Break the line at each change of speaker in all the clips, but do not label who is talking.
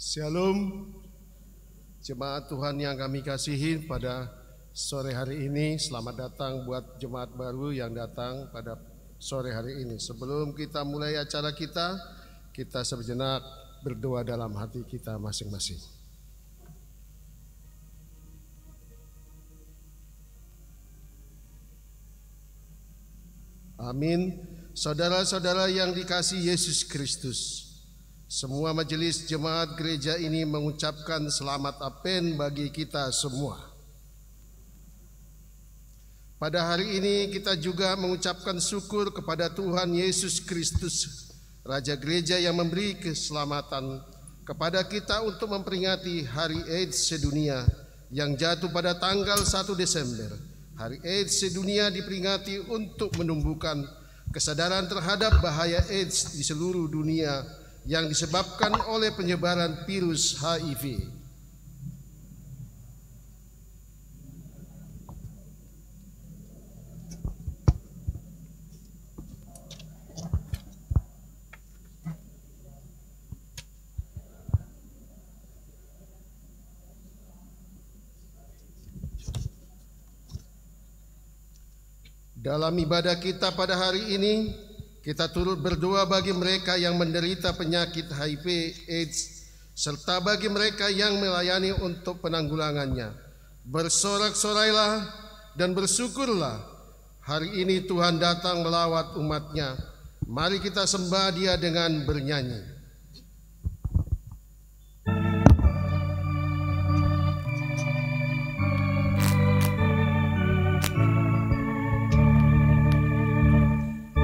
Shalom, jemaat Tuhan yang kami kasihi pada sore hari ini. Selamat datang buat jemaat baru yang datang pada sore hari ini. Sebelum kita mulai acara kita sejenak berdoa dalam hati kita masing-masing. Amin. Saudara-saudara yang dikasihi Yesus Kristus, semua majelis jemaat gereja ini mengucapkan selamat Apen bagi kita semua. Pada hari ini kita juga mengucapkan syukur kepada Tuhan Yesus Kristus, Raja Gereja yang memberi keselamatan kepada kita untuk memperingati Hari AIDS Sedunia yang jatuh pada tanggal 1 Desember. Hari AIDS Sedunia diperingati untuk menumbuhkan kesadaran terhadap bahaya AIDS di seluruh dunia yang disebabkan oleh penyebaran virus HIV. Dalam ibadah kita pada hari ini, kita turut berdoa bagi mereka yang menderita penyakit HIV AIDS serta bagi mereka yang melayani untuk penanggulangannya. Bersorak-sorailah dan bersyukurlah. Hari ini Tuhan datang melawat umatnya. Mari kita sembah Dia dengan bernyanyi.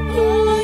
Dalam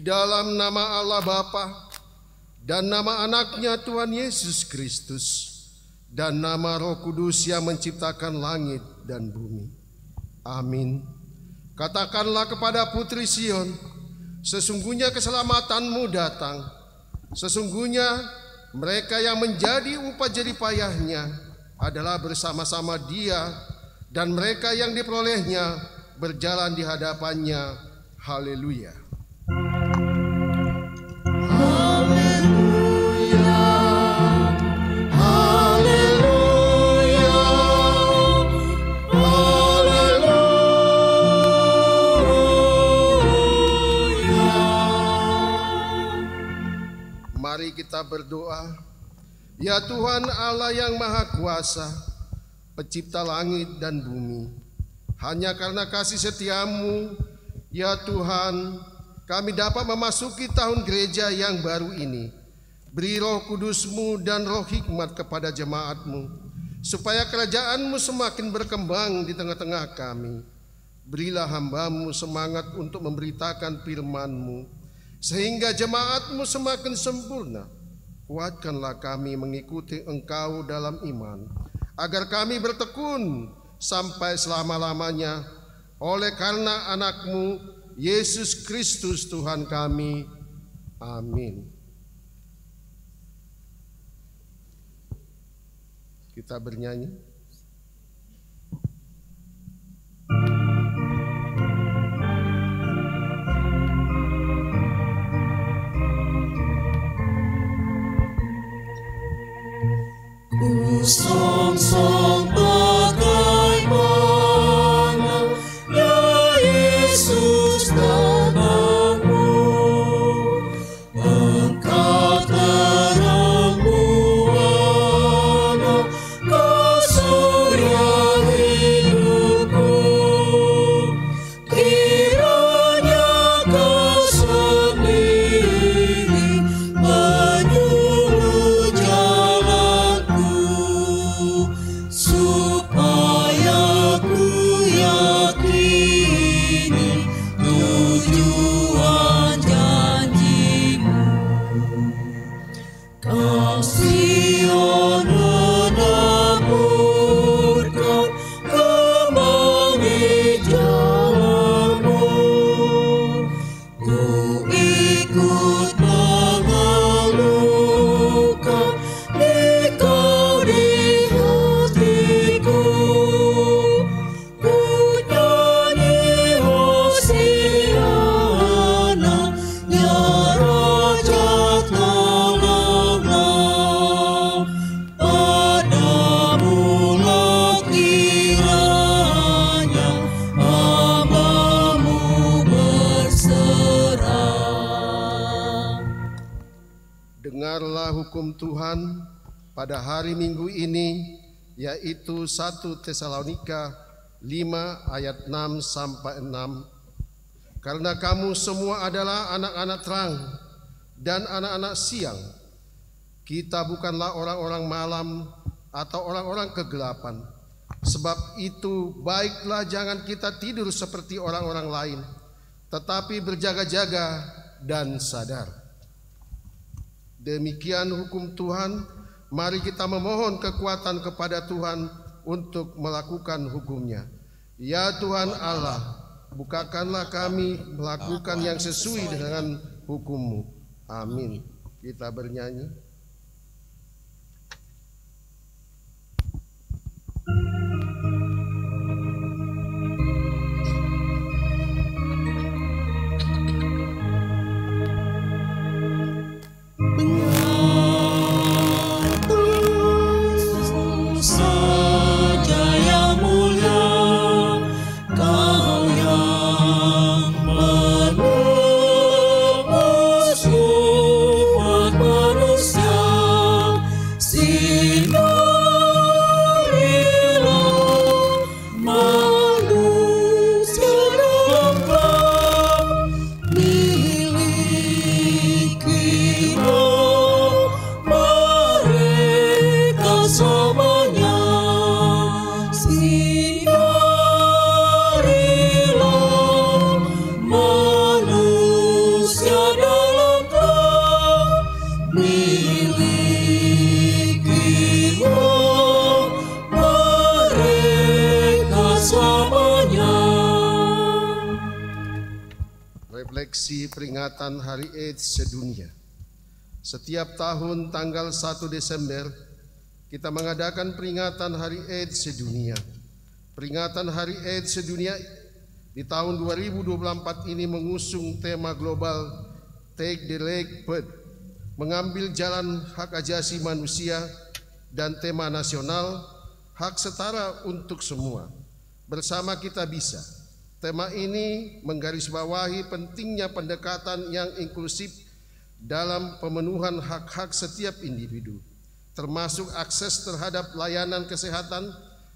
dalam nama Allah Bapa dan nama anaknya Tuhan Yesus Kristus dan nama Roh Kudus yang menciptakan langit dan bumi. Amin. Katakanlah kepada putri Sion, sesungguhnya keselamatanmu datang. Sesungguhnya mereka yang menjadi upah jerih payahnya adalah bersama-sama dia, dan mereka yang diperolehnya berjalan di hadapannya. Haleluya. Mari kita berdoa. Ya Tuhan Allah yang Maha Kuasa, pencipta langit dan bumi, hanya karena kasih setiamu, ya Tuhan, kami dapat memasuki tahun gereja yang baru ini. Beri Roh Kudus-Mu dan roh hikmat kepada jemaat-Mu, supaya kerajaan-Mu semakin berkembang di tengah-tengah kami. Berilah hamba-Mu semangat untuk memberitakan firman-Mu, sehingga jemaat-Mu semakin sempurna. Kuatkanlah kami mengikuti Engkau dalam iman, agar kami bertekun sampai selama-lamanya, oleh karena anak-Mu Yesus Kristus Tuhan kami. Amin. Kita bernyanyi.
Song-song bagaimana ya Yesus namamu, Engkau terangmu anak surya hidupku, kiranya Kau sendiri menyuruh jalanku, supaya ku yakini tujuan janji-Mu. Sion menaburkan kembang hijau-Mu, ku ikut mengeluhkan Engkau di hatiku. Ku nyanyi Hosiana, ya Raja tolonglah, padamu-lah kiranya hamba-Mu berserah.
Dengarlah hukum Tuhan pada hari Minggu ini, yaitu 1 Tesalonika 5 ayat 6 sampai 6. Karena kamu semua adalah anak-anak terang dan anak-anak siang. Kita bukanlah orang-orang malam atau orang-orang kegelapan. Sebab itu baiklah jangan kita tidur seperti orang-orang lain, tetapi berjaga-jaga dan sadar. Demikian hukum Tuhan. Mari kita memohon kekuatan kepada Tuhan untuk melakukan hukum-Nya. Ya Tuhan Allah, bukakanlah kami melakukan yang sesuai dengan hukum-Mu. Amin. Kita bernyanyi.
Saja yang mulia, Kau yang menebus umat manusia.
Refleksi peringatan Hari AIDS sedunia. Setiap tahun tanggal 1 Desember kita mengadakan peringatan Hari AIDS sedunia. Peringatan Hari AIDS sedunia di tahun 2024 ini mengusung tema global Take the Lead Path, mengambil jalan hak asasi manusia, dan tema nasional hak setara untuk semua. Bersama kita bisa. Tema ini menggarisbawahi pentingnya pendekatan yang inklusif dalam pemenuhan hak-hak setiap individu, termasuk akses terhadap layanan kesehatan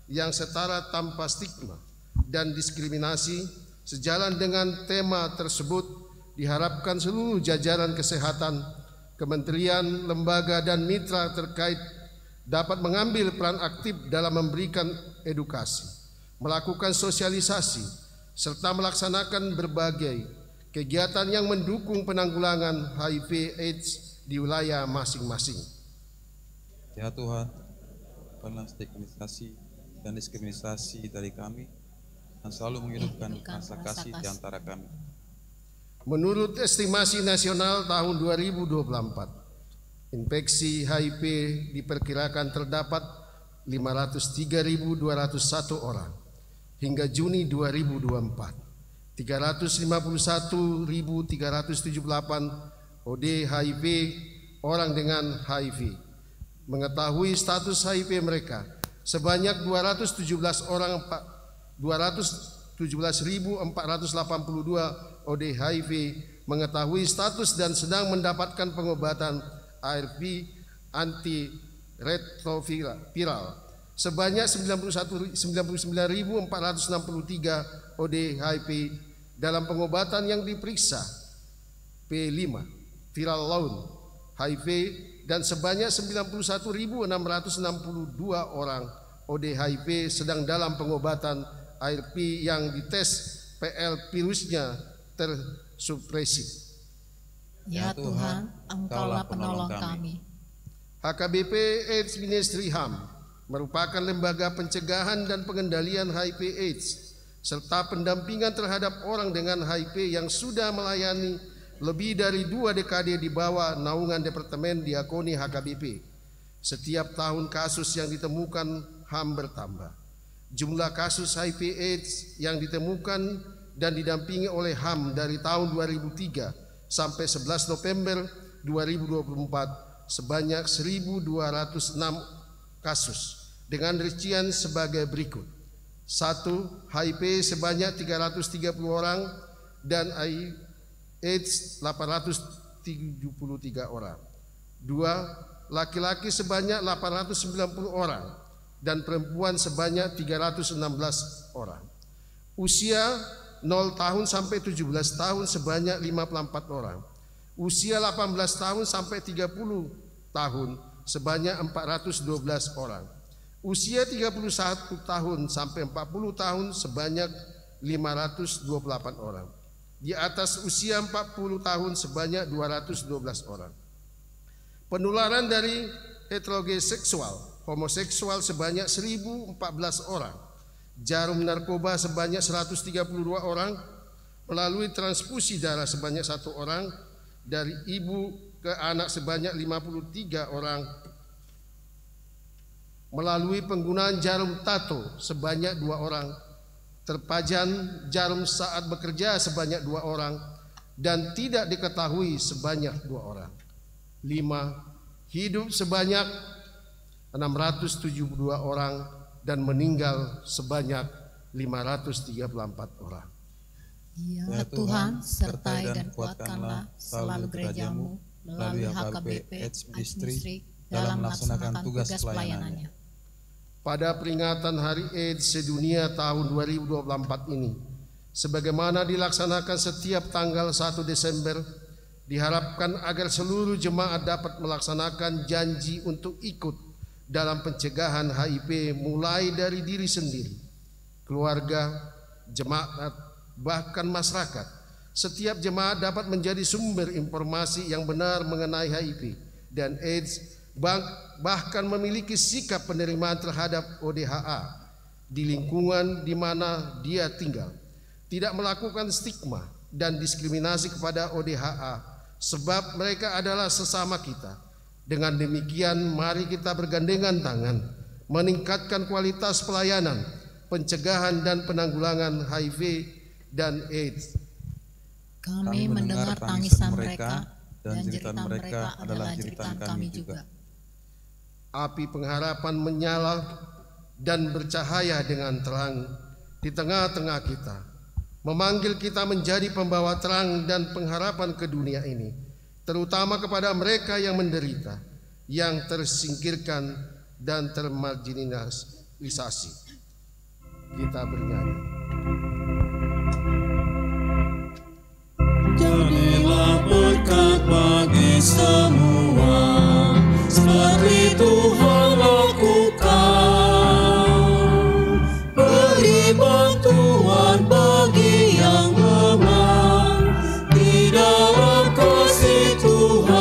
yang setara tanpa stigma dan diskriminasi. Sejalan dengan tema tersebut, diharapkan seluruh jajaran kesehatan, kementerian, lembaga, dan mitra terkait dapat mengambil peran aktif dalam memberikan edukasi, melakukan sosialisasi, serta melaksanakan berbagai kegiatan yang mendukung penanggulangan HIV/AIDS di wilayah masing-masing.
Ya Tuhan, bukanlah stigmatisasi dan diskriminasi dari kami, dan selalu menghidupkan rasa kasih di antara kami.
Menurut estimasi nasional tahun 2024, infeksi HIV diperkirakan terdapat 503.201 orang hingga Juni 2024. 351.378 OD/HIV orang dengan HIV. Mengetahui status HIV mereka, sebanyak 217.482 OD/HIV mengetahui status dan sedang mendapatkan pengobatan ARV antiretroviral. Sebanyak 99.463 OD/HIV dalam pengobatan yang diperiksa P5 viral load HIV, dan sebanyak 91.662 orang OD/HIV sedang dalam pengobatan ARV yang dites PL virusnya tersupresi.
Ya Tuhan, Engkaulah penolong kami.
HKBP AIDS Ministry HAM merupakan lembaga pencegahan dan pengendalian HIV/AIDS serta pendampingan terhadap orang dengan HIV yang sudah melayani lebih dari 2 dekade di bawah naungan Departemen Diakoni HKBP. Setiap tahun kasus yang ditemukan HAM bertambah. Jumlah kasus HIV/AIDS yang ditemukan dan didampingi oleh HAM dari tahun 2003 sampai 11 November 2024 sebanyak 1.206 kasus dengan rincian sebagai berikut. 1. HIV sebanyak 330 orang dan AIDS 873 orang. 2. Laki-laki sebanyak 890 orang dan perempuan sebanyak 316 orang. Usia 0 tahun sampai 17 tahun sebanyak 54 orang. Usia 18 tahun sampai 30 tahun sebanyak 412 orang. Usia 31 tahun sampai 40 tahun sebanyak 528 orang. Di atas usia 40 tahun sebanyak 212 orang. Penularan dari heteroseksual, homoseksual sebanyak 1.014 orang. Jarum narkoba sebanyak 132 orang, melalui transfusi darah sebanyak 1 orang, dari ibu ke anak sebanyak 53 orang, melalui penggunaan jarum tato sebanyak 2 orang, terpajan jarum saat bekerja sebanyak 2 orang, dan tidak diketahui sebanyak 2 orang. 5. Hidup sebanyak 672 orang dan meninggal sebanyak 534 orang.
Ya Tuhan, sertai dan kuatkanlah selalu gerejamu melalui HKBP AIDS Ministry dalam melaksanakan tugas pelayanannya.
Pada peringatan Hari AIDS sedunia tahun 2024 ini, sebagaimana dilaksanakan setiap tanggal 1 Desember, diharapkan agar seluruh jemaat dapat melaksanakan janji untuk ikut dalam pencegahan HIV mulai dari diri sendiri, keluarga, jemaat, bahkan masyarakat. Setiap jemaat dapat menjadi sumber informasi yang benar mengenai HIV dan AIDS, bahkan memiliki sikap penerimaan terhadap ODHA di lingkungan di mana dia tinggal, tidak melakukan stigma dan diskriminasi kepada ODHA, sebab mereka adalah sesama kita. Dengan demikian, mari kita bergandengan tangan, meningkatkan kualitas pelayanan, pencegahan dan penanggulangan HIV dan AIDS.
Kami mendengar tangisan mereka, dan jeritan mereka adalah jeritan kami juga.
Api pengharapan menyala dan bercahaya dengan terang di tengah-tengah kita, memanggil kita menjadi pembawa terang dan pengharapan ke dunia ini, terutama kepada mereka yang menderita, yang tersingkirkan dan termarginalisasi. Kita bernyanyi.
Jadilah berkat bagi semua, seperti Tuhan lakukan. Beri bantuan bagi yang lemah di dalam kasih Tuhan.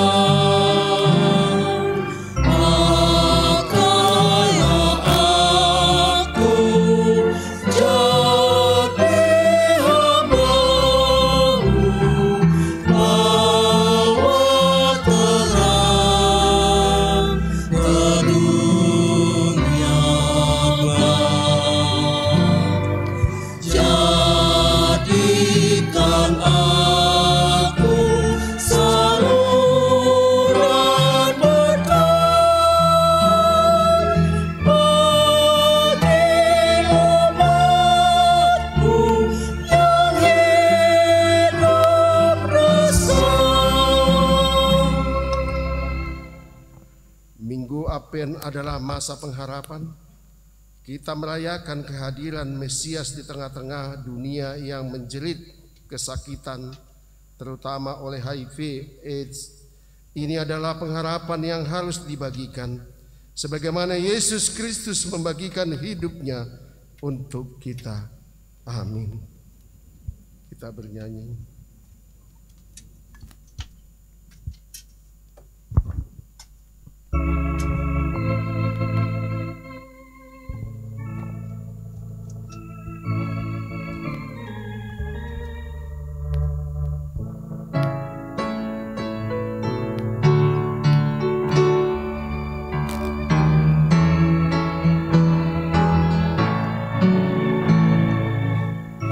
Makanya aku jadi hamba-Mu, bawa terang ke dunia gelap. Jadikan aku saluran berkat bagi umat-Mu yang hidup resah.
Minggu Advent adalah masa pengharapan. Kita merayakan kehadiran Mesias di tengah-tengah dunia yang menjerit kesakitan, terutama oleh HIV AIDS. Ini adalah pengharapan yang harus dibagikan, sebagaimana Yesus Kristus membagikan hidupnya untuk kita. Amin. Kita bernyanyi.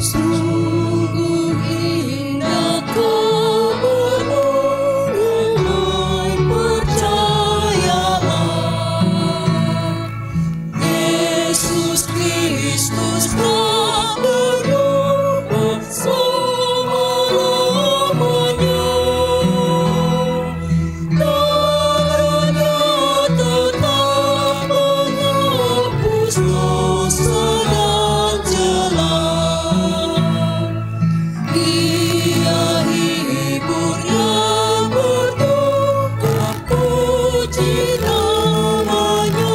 Sungguh indah kebenaran, percayalah, Yesus Kristus tak berubah selama-lamanya. Darahnya tetap menghapus dosa dan celah. Dia hibur yang berduka, puji namanya.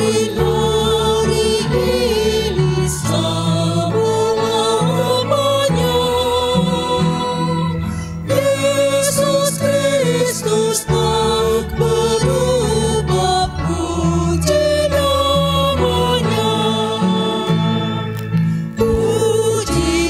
Berlari-lari ini selama-lamanya. Yesus Kristus tak berubah, puji namanya. Puji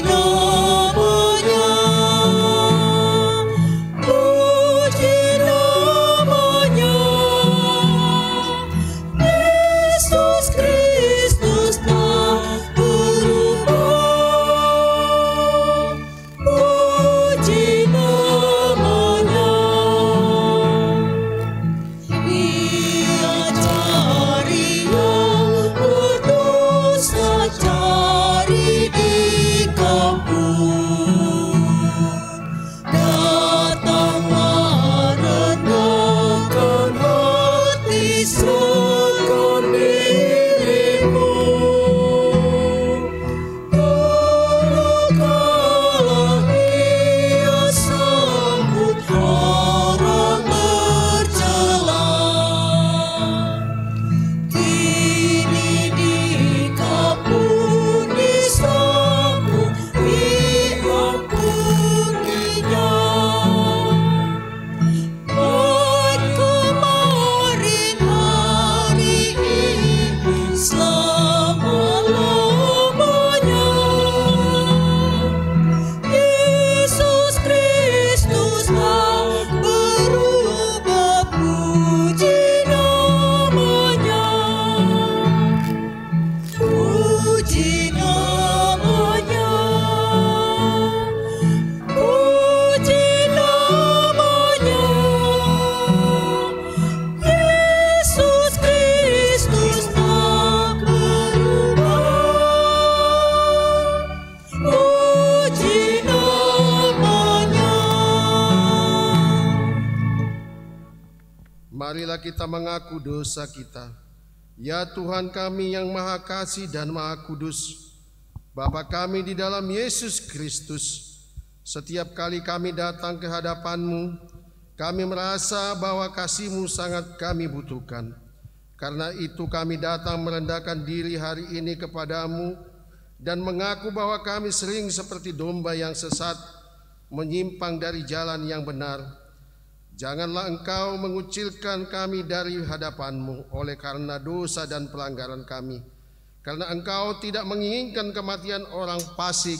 marilah kita mengaku dosa kita. Ya Tuhan kami yang Maha Kasih dan Maha Kudus, Bapa kami di dalam Yesus Kristus, setiap kali kami datang ke hadapan-Mu, kami merasa bahwa kasih-Mu sangat kami butuhkan. Karena itu kami datang merendahkan diri hari ini kepada-Mu dan mengaku bahwa kami sering seperti domba yang sesat, menyimpang dari jalan yang benar. Janganlah Engkau mengucilkan kami dari hadapan-Mu oleh karena dosa dan pelanggaran kami. Karena Engkau tidak menginginkan kematian orang fasik,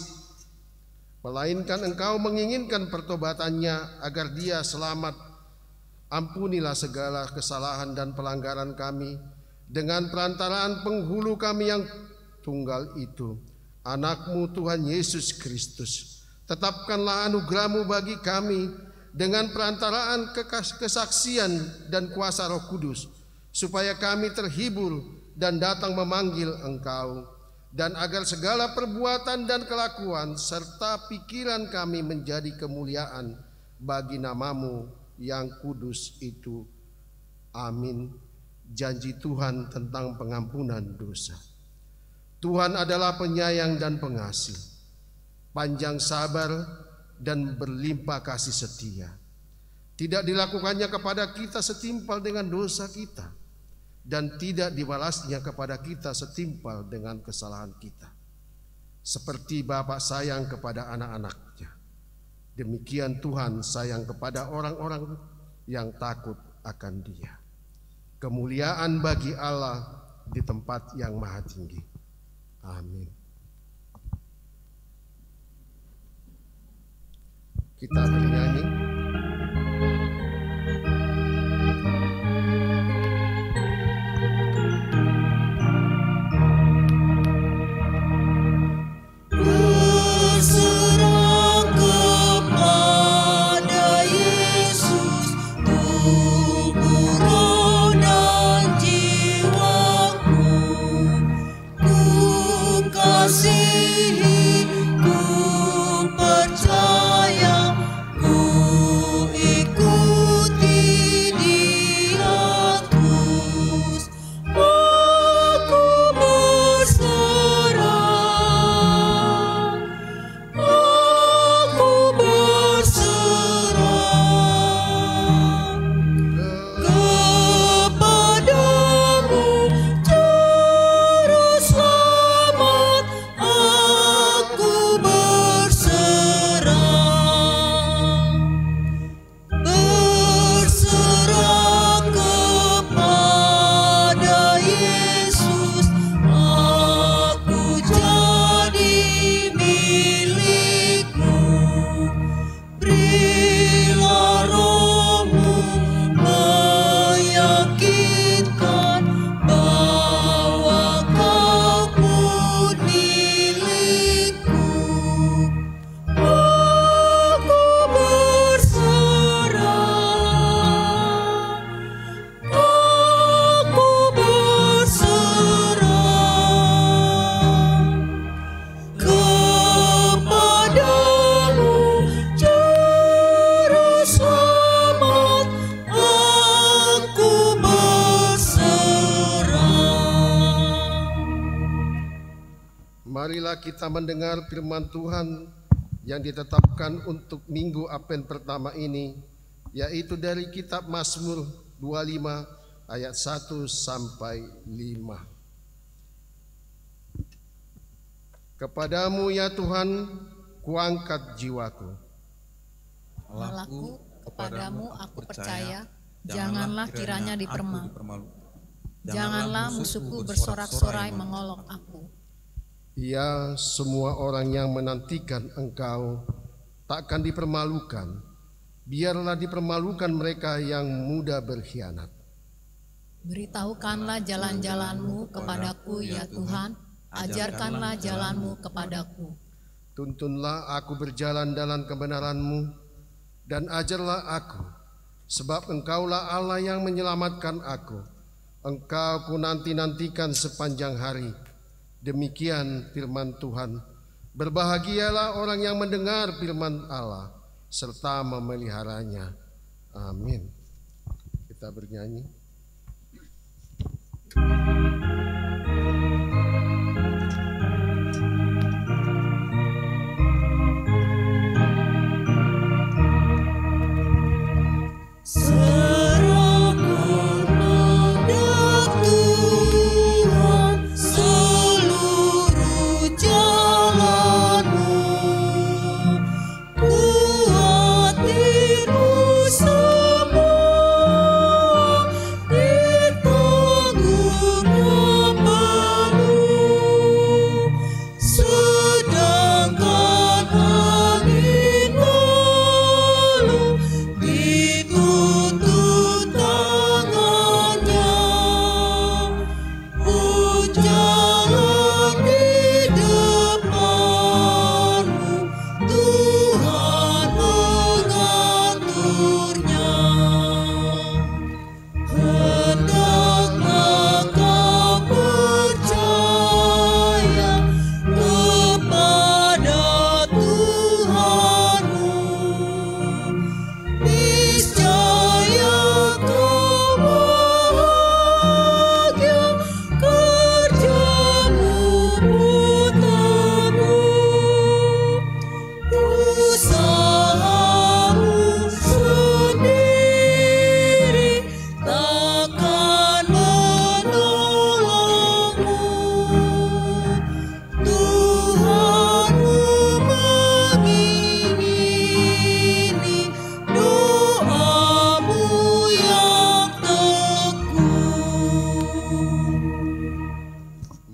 melainkan Engkau menginginkan pertobatannya agar dia selamat. Ampunilah segala kesalahan dan pelanggaran kami dengan perantaraan penghulu kami yang tunggal itu, Anak-Mu Tuhan Yesus Kristus. Tetapkanlah anugerah-Mu bagi kami dengan perantaraan kesaksian dan kuasa Roh Kudus, supaya kami terhibur dan datang memanggil Engkau, dan agar segala perbuatan dan kelakuan serta pikiran kami menjadi kemuliaan bagi nama-Mu yang kudus itu. Amin. Janji Tuhan tentang pengampunan dosa. Tuhan adalah penyayang dan pengasih, panjang sabar dan berlimpah kasih setia. Tidak dilakukannya kepada kita setimpal dengan dosa kita, dan tidak dibalasnya kepada kita setimpal dengan kesalahan kita. Seperti Bapa sayang kepada anak-anaknya, demikian Tuhan sayang kepada orang-orang yang takut akan Dia. Kemuliaan bagi Allah di tempat yang maha tinggi. Amin. Kita bernyanyi.
Berserah kepada Yesus, tubuh, roh, dan jiwaku. Ku kasihi, ku percaya, ku ikuti Dia terus. Aku berserah, aku berserah kepadamu, Juru Selamat. Aku berserah kepada Yesus. Aku jadi milik-Mu. Berilah Roh-Mu meyakinkan bahwa Kau pun milik-Ku. Aku berserah, aku berserah kepadamu, Juru Selamat. Aku berserah.
Marilah kita mendengar firman Tuhan yang ditetapkan untuk minggu Advent pertama ini, yaitu dari kitab Mazmur 25 ayat 1 sampai 5. Kepadamu ya Tuhan, kuangkat jiwaku.
Allahku, kepadamu aku percaya, janganlah kiranya dipermalukan. Janganlah musuhku bersorak-sorai mengolok aku.
Ya, semua orang yang menantikan Engkau takkan dipermalukan. Biarlah dipermalukan mereka yang mudah berkhianat.
Beritahukanlah jalan-jalan-Mu kepadaku ya Tuhan, ajarkanlah jalan-Mu kepadaku.
Tuntunlah aku berjalan dalam kebenaran-Mu, dan ajarlah aku, sebab Engkaulah Allah yang menyelamatkan aku. Engkau ku nanti-nantikan sepanjang hari. Demikian firman Tuhan. Berbahagialah orang yang mendengar firman Allah serta memeliharanya. Amin. Kita bernyanyi.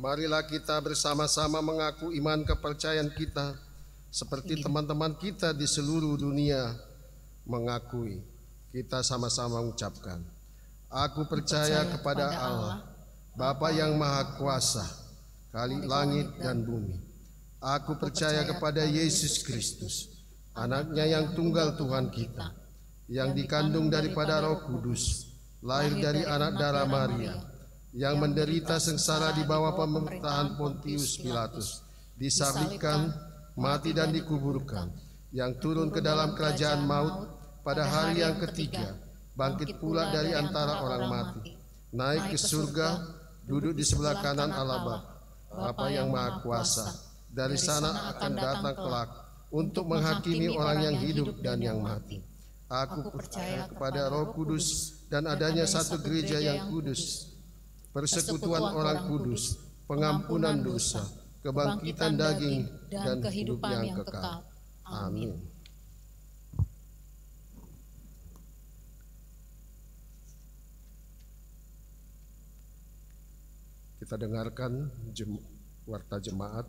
Marilah kita bersama-sama mengaku iman kepercayaan kita seperti teman-teman kita di seluruh dunia mengakui. Kita sama-sama mengucapkan, aku percaya kepada Allah, Bapa yang Maha Kuasa, Khalik langit dan bumi. Aku percaya kepada Yesus Kristus, anaknya yang tunggal Tuhan kita, yang dikandung daripada Roh Kudus, lahir dari anak darah Maria, yang menderita sengsara di bawah pemerintahan Pontius Pilatus, disalibkan, mati dan dikuburkan, yang turun ke dalam kerajaan maut pada hari yang ketiga, bangkit pula dari antara orang mati, naik ke surga, duduk di sebelah kanan Allah Bapa yang Maha Kuasa. Dari sana akan datang kelak untuk menghakimi orang yang hidup dan yang mati. Aku percaya kepada Roh Kudus dan adanya satu gereja yang kudus, persekutuan orang kudus, pengampunan dosa, kebangkitan daging, dan kehidupan yang kekal. Amin. Kita dengarkan warta jemaat.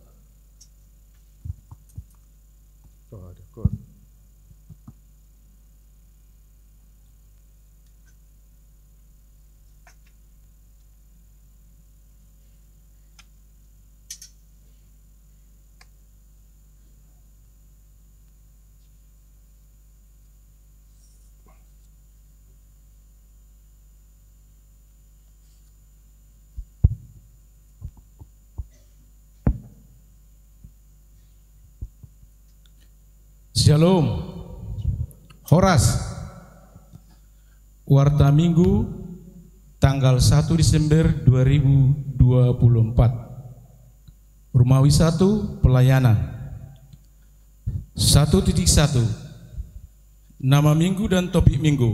Shalom. Horas. Warta Minggu tanggal 1 Desember 2024. Romawi 1 pelayanan. 1.1. Nama minggu dan topik minggu.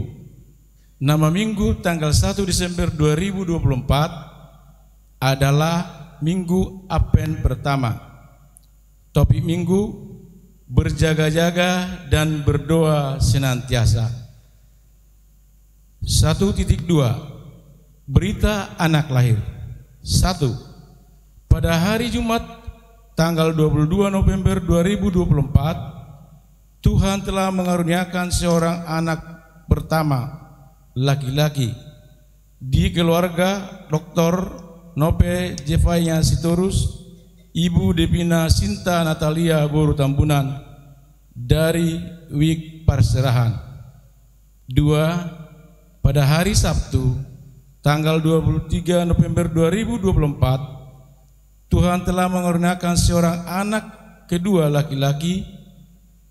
Nama minggu tanggal 1 Desember 2024 adalah Minggu Advent pertama. Topik minggu, berjaga-jaga dan berdoa senantiasa. 1.2. Berita anak lahir. 1. Pada hari Jumat tanggal 22 November 2024, Tuhan telah mengaruniakan seorang anak pertama laki-laki di keluarga Dr. Nope Jefaya Sitorus, Ibu Devina Sinta Natalia Boru Tambunan dari Wik Perserahan. 2. Pada hari Sabtu tanggal 23 November 2024, Tuhan telah mengaruniakan seorang anak kedua laki-laki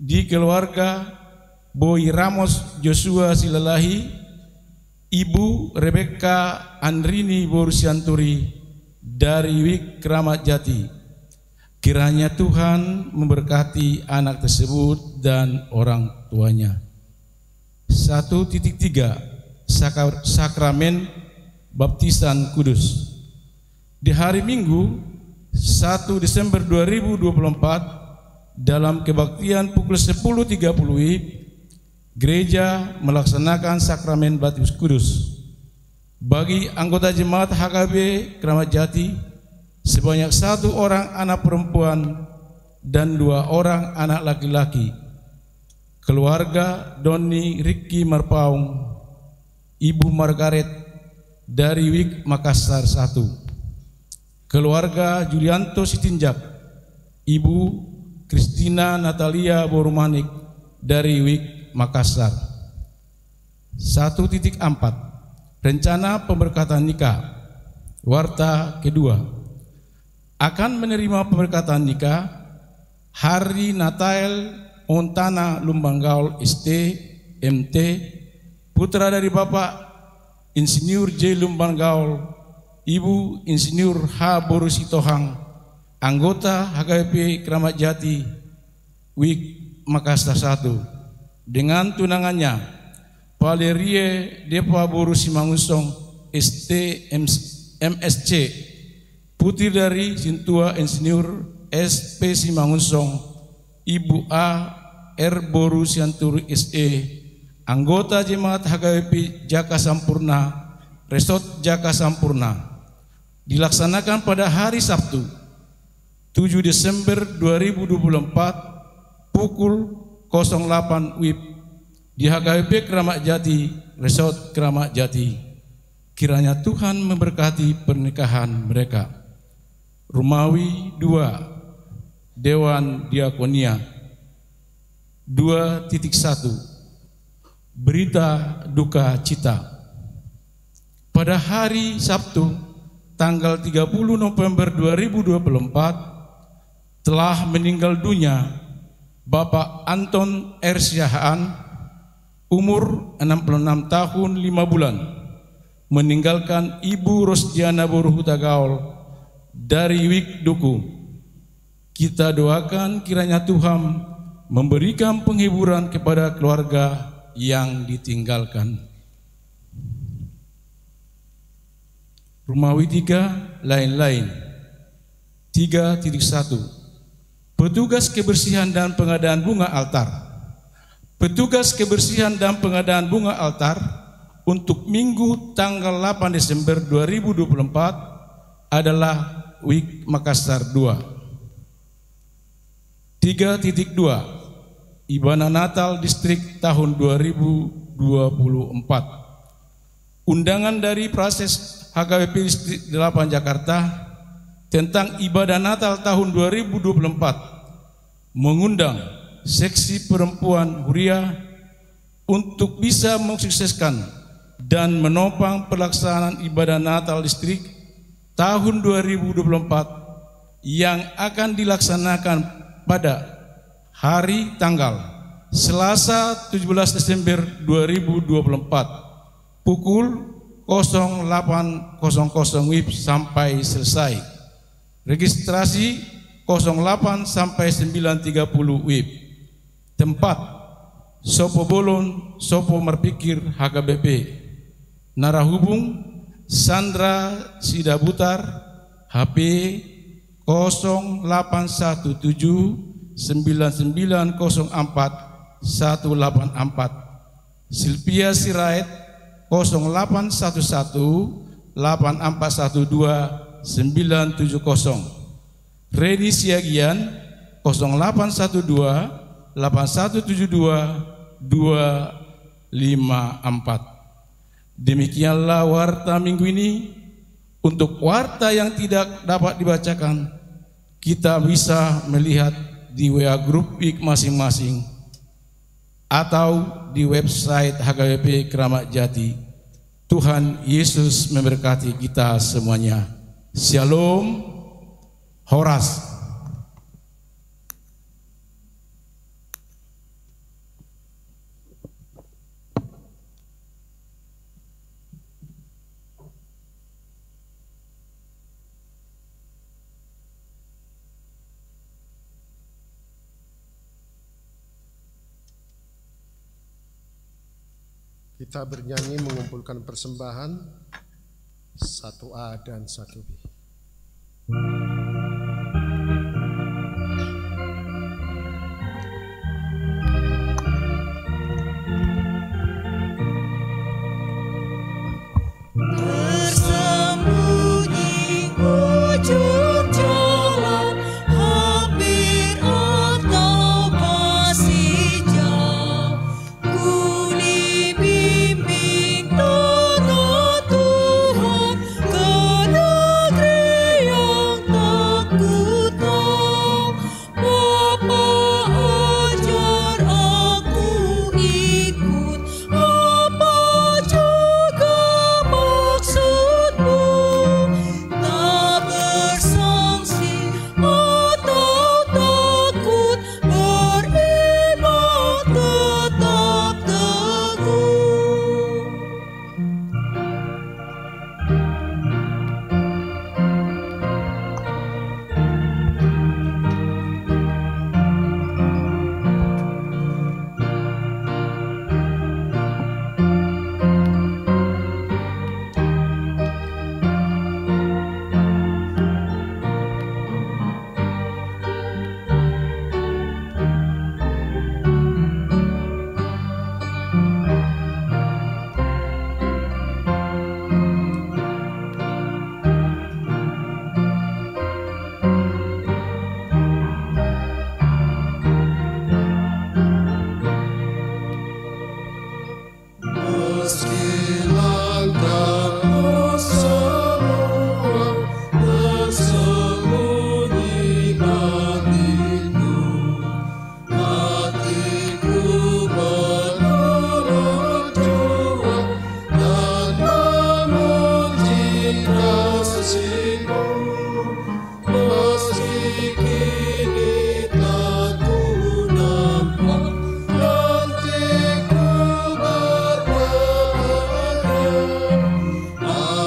di keluarga Boy Ramos Joshua Silalahi, Ibu Rebecca Andrini Borusianturi dari WIK Kramat Jati. Kiranya Tuhan memberkati anak tersebut dan orang tuanya. 1.3 Sakramen Baptisan Kudus. Di hari Minggu 1 Desember 2024 dalam kebaktian pukul 10.30 WIB, gereja melaksanakan sakramen baptis kudus bagi anggota jemaat HKB Kramat Jati sebanyak 1 orang anak perempuan dan 2 orang anak laki-laki. Keluarga Doni Riki Marpaung, Ibu Margaret dari WIK Makassar 1. Keluarga Julianto Sitinjak, Ibu Kristina Natalia Borumanik dari WIK Makassar. 1.4 Rencana pemberkatan nikah. Warta kedua, akan menerima pemberkatan nikah Hari Natal Montana Lumbanggaul ST MT, putra dari Bapak Insinyur J. Lumbanggaul, Ibu Insinyur H. Borusitohang, anggota HKBP Kramat Jati WIK Makassar 1, dengan tunangannya Valerie Depa Borusimangunsong ST MSC, putri dari Sintua Insinyur SP Simangunsong, Ibu A. R. Borusianturi SE, anggota jemaat HKBP Jaka Sampurna Resort Jaka Sampurna, dilaksanakan pada hari Sabtu 7 Desember 2024 pukul 08 WIB di HKBP Kramat Jati Resort Kramat Jati. Kiranya Tuhan memberkati pernikahan mereka. Romawi 2 Dewan Diakonia. 2.1 Berita duka cita. Pada hari Sabtu tanggal 30 November 2024 telah meninggal dunia Bapak Anton R. Syahaan, umur 66 tahun 5 bulan, meninggalkan Ibu Rosdiana Boruhutagaul dari WIK Duku. Kita doakan kiranya Tuhan memberikan penghiburan kepada keluarga yang ditinggalkan. Romawi 3 lain-lain. 3.1 Petugas kebersihan dan pengadaan bunga altar. Petugas kebersihan dan pengadaan bunga altar untuk Minggu tanggal 8 Desember 2024 adalah WIK Makassar 2. 3.2 Ibana Natal Distrik tahun 2024. Undangan dari Prases HKBP Distrik 8 Jakarta tentang ibadah Natal tahun 2024 mengundang seksi perempuan Huria untuk bisa mensukseskan dan menopang pelaksanaan ibadah Natal Distrik tahun 2024 yang akan dilaksanakan pada hari tanggal Selasa 17 Desember 2024 pukul 08.00 WIB sampai selesai. Registrasi 08 sampai 9.30 WIB. Tempat Sopo Bolon, Sopo Marpikir HKBP. Narahubung Sandra Sidabutar, HP 0817 9904 184. Silvia Sirait 0811 8412 970. Reni Siagian 0812 8172 254. Demikianlah warta minggu ini. Untuk warta yang tidak dapat dibacakan, kita bisa melihat di WA grup WIK masing-masing atau di website HKBP Kramat Jati. Tuhan Yesus memberkati kita semuanya. Shalom. Horas.
Kita bernyanyi mengumpulkan persembahan 1A dan 1B.
Tersembunyi ujung jalan, hampir atau masih jauh, ku dibimbing tangan Tuhan ke negeri yang tak ku tahu. Bapa ajar aku ikut, apa juga maksudmu, tak bersangsi atau takut, beriman tetap teguh. Meski langkahmu semua tersembunyi bagiku, hatiku menurut jua dan memuji kasih-Mu. Meski kini tak ku nampak, nanti ku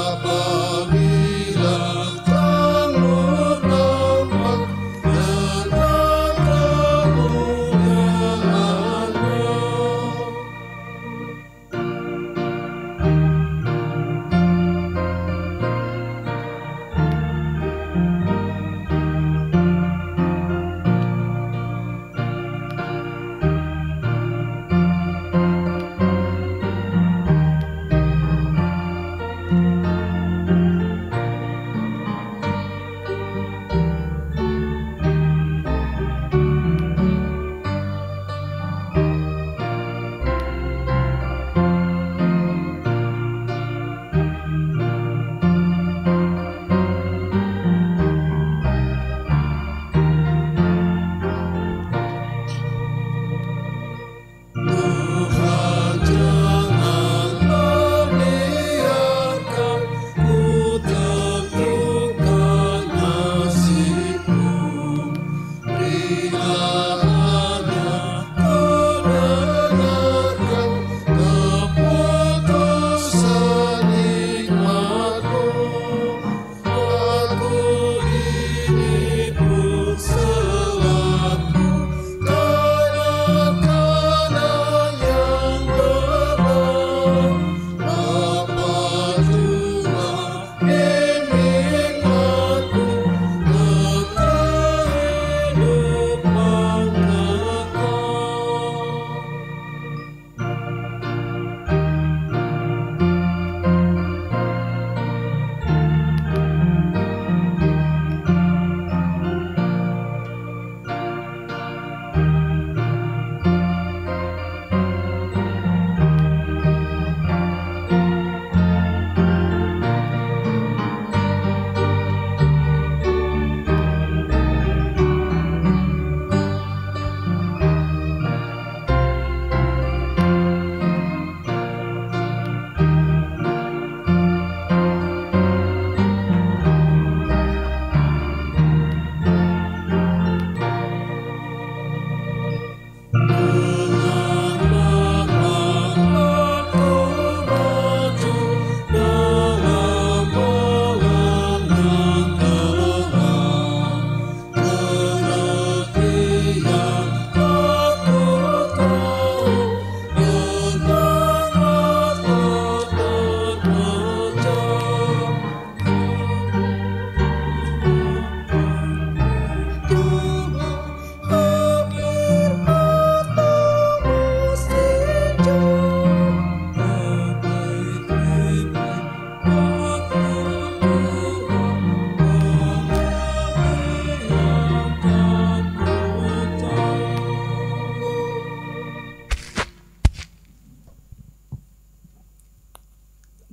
apabila Kamu nampak dengan kemuliaan-Nya. Tuhan, jangan membiarkan ku tentukan nasibku. Berilah hanya kedengarkan keputusan hikmat-Mu. Aku ini pun selaku kanak-kanak yang beban, Bapa juga bimbing aku ke kehidupan.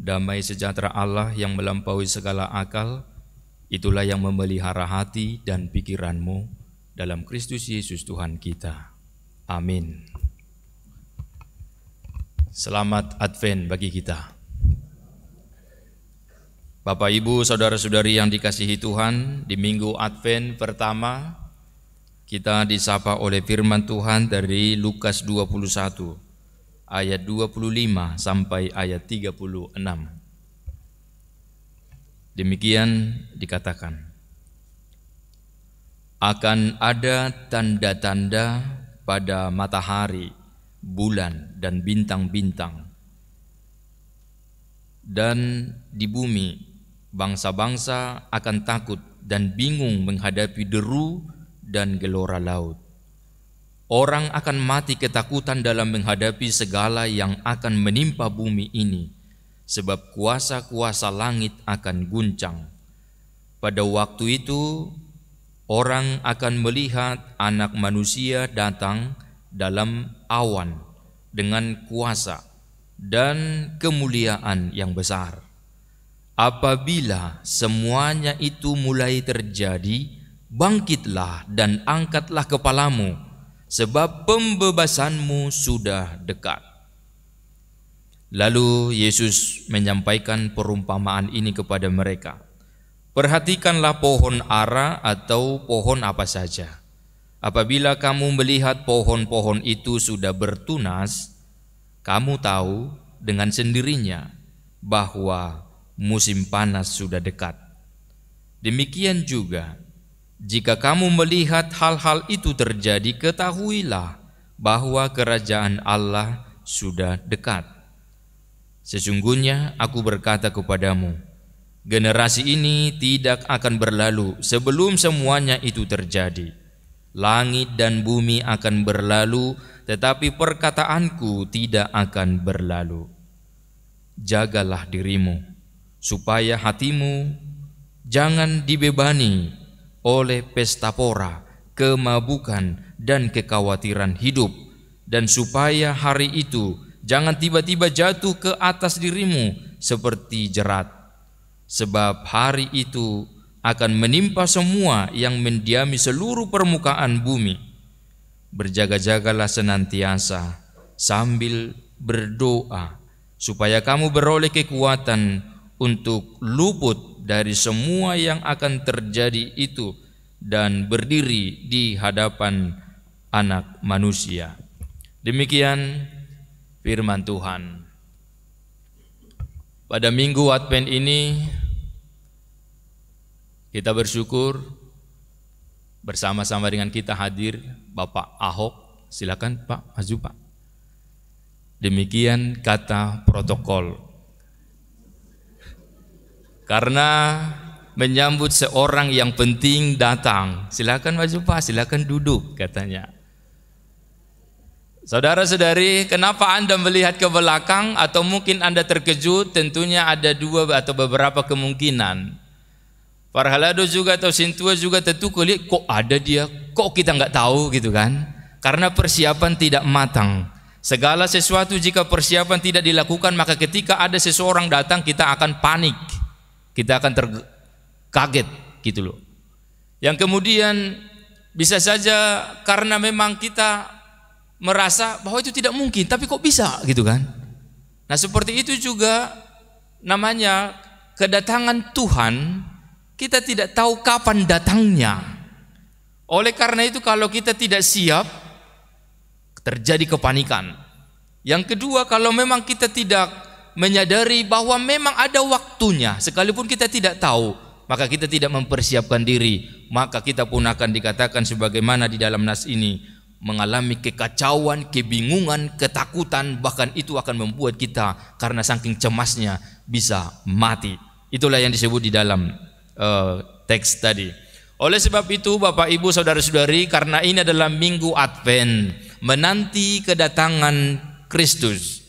Damai sejahtera Allah yang melampaui segala akal, itulah yang memelihara hati dan pikiranmu dalam Kristus Yesus Tuhan kita. Amin. Selamat Advent bagi kita. Bapak, Ibu, saudara-saudari yang dikasihi Tuhan, di minggu Advent pertama kita disapa oleh firman Tuhan dari Lukas 21 ayat 25 sampai ayat 36. Demikian dikatakan, akan ada tanda-tanda pada matahari, bulan, dan bintang-bintang, dan di bumi bangsa-bangsa akan takut dan bingung menghadapi deru dan gelora laut. Orang akan mati ketakutan dalam menghadapi segala yang akan menimpa bumi ini, sebab kuasa-kuasa langit akan guncang. Pada waktu itu, orang akan melihat Anak Manusia datang dalam awan dengan kuasa dan kemuliaan yang besar. Apabila semuanya itu mulai terjadi, bangkitlah dan angkatlah kepalamu, sebab pembebasanmu sudah dekat. Lalu Yesus menyampaikan perumpamaan ini kepada mereka. Perhatikanlah pohon ara atau pohon apa saja. Apabila kamu melihat pohon-pohon itu sudah bertunas, kamu tahu dengan sendirinya bahwa musim panas sudah dekat. Demikian juga, jika kamu melihat hal-hal itu terjadi, ketahuilah bahwa kerajaan Allah sudah dekat. Sesungguhnya aku berkata kepadamu, generasi ini tidak akan berlalu sebelum semuanya itu terjadi. Langit dan bumi akan berlalu, tetapi perkataanku tidak akan berlalu. Jagalah dirimu, supaya hatimu jangan dibebani oleh pesta pora, kemabukan, dan kekhawatiran hidup, dan supaya hari itu jangan tiba-tiba jatuh ke atas dirimu seperti jerat, sebab hari itu akan menimpa semua yang mendiami seluruh permukaan bumi. Berjaga-jagalah senantiasa sambil berdoa, supaya kamu beroleh kekuatan untuk luput dari semua yang akan terjadi itu dan berdiri di hadapan Anak Manusia. Demikian firman Tuhan. Pada minggu Advent ini kita bersyukur bersama-sama dengan kita hadir Bapak Ahok. Silakan Pak, maju Pak. Demikian kata protokol. Karena menyambut seorang yang penting datang. Silakan maju Pak, silakan duduk katanya. Saudara-saudari, kenapa Anda melihat ke belakang atau mungkin Anda terkejut? Tentunya ada dua atau beberapa kemungkinan. Farhalado juga atau Sintua juga tentu kulihat, kok ada dia, kok kita nggak tahu gitu kan? Karena persiapan tidak matang. Segala sesuatu jika persiapan tidak dilakukan, maka ketika ada seseorang datang kita akan panik. Kita akan terkaget gitu loh. Yang kemudian bisa saja karena memang kita merasa bahwa itu tidak mungkin, tapi kok bisa gitu kan. Nah seperti itu juga namanya kedatangan Tuhan, kita tidak tahu kapan datangnya. Oleh karena itu kalau kita tidak siap, terjadi kepanikan. Yang kedua, kalau memang kita tidak menyadari bahwa memang ada waktunya, sekalipun kita tidak tahu, maka kita tidak mempersiapkan diri, maka kita pun akan dikatakan sebagaimana di dalam nas ini, mengalami kekacauan, kebingungan, ketakutan, bahkan itu akan membuat kita karena saking cemasnya bisa mati. Itulah yang disebut di dalam teks tadi. Oleh sebab itu Bapak Ibu Saudara-saudari, karena ini adalah minggu Advent, menanti kedatangan Kristus,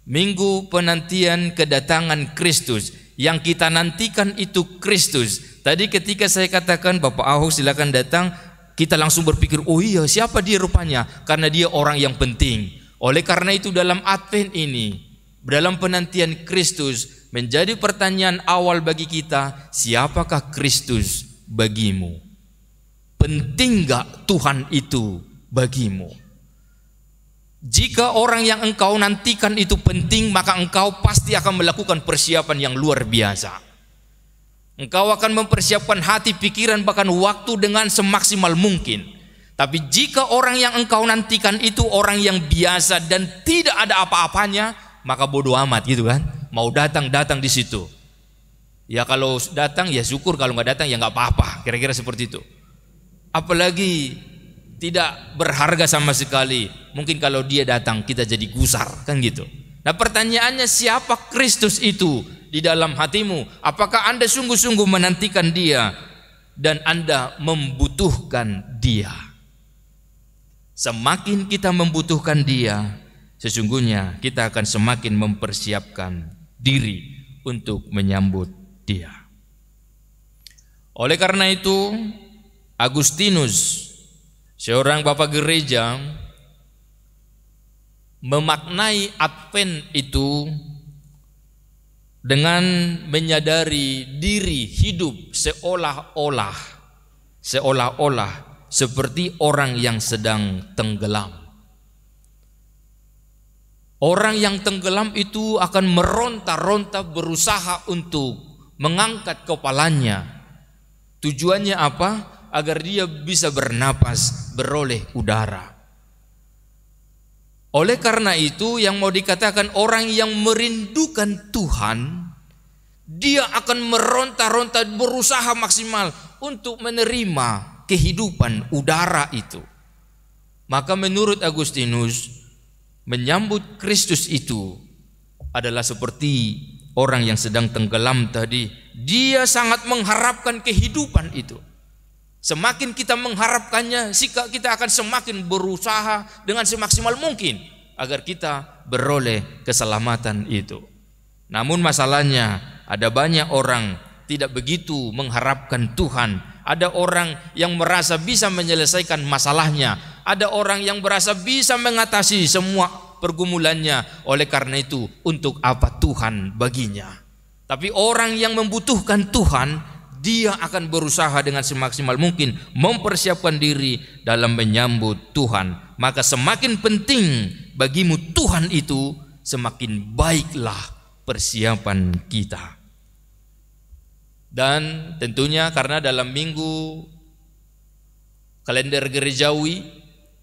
minggu penantian kedatangan Kristus, yang kita nantikan itu Kristus. Tadi ketika saya katakan Bapak Ahok silakan datang, kita langsung berpikir, oh iya siapa dia rupanya? Karena dia orang yang penting. Oleh karena itu dalam Advent ini, dalam penantian Kristus, menjadi pertanyaan awal bagi kita, siapakah Kristus bagimu? Penting gak Tuhan itu bagimu? Jika orang yang engkau nantikan itu penting, maka engkau pasti akan melakukan persiapan yang luar biasa. Engkau akan mempersiapkan hati, pikiran, bahkan waktu dengan semaksimal mungkin. Tapi jika orang yang engkau nantikan itu orang yang biasa dan tidak ada apa-apanya, maka bodoh amat gitu kan. Mau datang di situ. Ya kalau datang ya syukur, kalau nggak datang ya nggak apa-apa. Kira-kira seperti itu. Apalagi tidak berharga sama sekali. Mungkin kalau dia datang kita jadi gusar kan gitu. Nah pertanyaannya, siapa Kristus itu di dalam hatimu? Apakah Anda sungguh-sungguh menantikan dia dan Anda membutuhkan dia? Semakin kita membutuhkan dia, sesungguhnya kita akan semakin mempersiapkan diri untuk menyambut dia. Oleh karena itu, Agustinus, seorang bapak gereja, memaknai Advent itu dengan menyadari diri hidup seolah-olah seperti orang yang sedang tenggelam. Orang yang tenggelam itu akan meronta-ronta berusaha untuk mengangkat kepalanya. Tujuannya apa? Agar dia bisa bernapas, beroleh udara. Oleh karena itu yang mau dikatakan, orang yang merindukan Tuhan, dia akan meronta-ronta berusaha maksimal untuk menerima kehidupan udara itu. Maka menurut Agustinus, menyambut Kristus itu adalah seperti orang yang sedang tenggelam tadi. Dia sangat mengharapkan kehidupan itu. Semakin kita mengharapkannya, kita akan semakin berusaha dengan semaksimal mungkin agar kita beroleh keselamatan itu. Namun masalahnya, ada banyak orang tidak begitu mengharapkan Tuhan. Ada orang yang merasa bisa menyelesaikan masalahnya. Ada orang yang merasa bisa mengatasi semua pergumulannya. Oleh karena itu, untuk apa Tuhan baginya? Tapi orang yang membutuhkan Tuhan, dia akan berusaha dengan semaksimal mungkin mempersiapkan diri dalam menyambut Tuhan. Maka semakin penting bagimu Tuhan itu, semakin baiklah persiapan kita. Dan tentunya karena dalam minggu kalender gerejawi,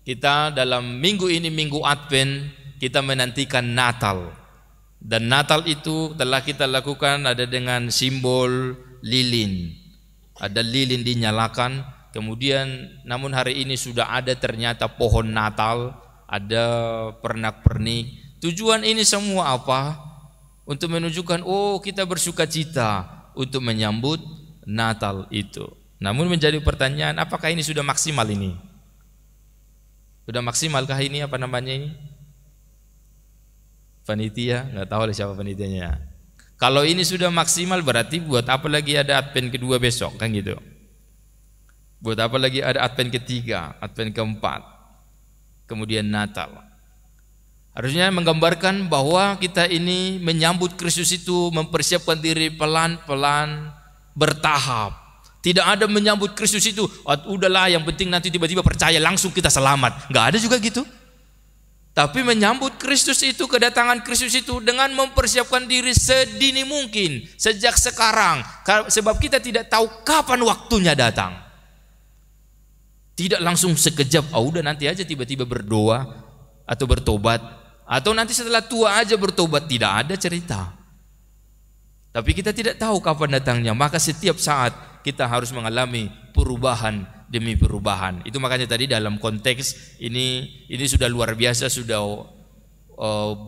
kita dalam minggu ini, minggu Advent, kita menantikan Natal. Dan Natal itu telah kita lakukan ada dengan simbol lilin. Ada lilin dinyalakan. Kemudian namun hari ini sudah ada ternyata pohon Natal, ada pernak-pernik. Tujuan ini semua apa? Untuk menunjukkan, oh kita bersukacita untuk menyambut Natal itu. Namun menjadi pertanyaan, apakah ini sudah maksimal ini? Sudah maksimalkah ini, apa namanya ini? Panitia, nggak tahu siapa panitianya. Kalau ini sudah maksimal berarti buat apa lagi ada Advent kedua besok, kan gitu. Buat apa lagi ada Advent ketiga, Advent keempat, kemudian Natal. Harusnya menggambarkan bahwa kita ini menyambut Kristus itu mempersiapkan diri pelan-pelan, bertahap. Tidak ada menyambut Kristus itu, udahlah yang penting nanti tiba-tiba percaya langsung kita selamat. Nggak ada juga gitu. Tapi menyambut Kristus itu, kedatangan Kristus itu dengan mempersiapkan diri sedini mungkin, sejak sekarang. Sebab kita tidak tahu kapan waktunya datang. Tidak langsung sekejap, udah nanti aja tiba-tiba berdoa atau bertobat. Atau nanti setelah tua aja bertobat, tidak ada cerita. Tapi kita tidak tahu kapan datangnya, maka setiap saat kita harus mengalami perubahan demi perubahan. Itu makanya tadi dalam konteks ini sudah luar biasa, sudah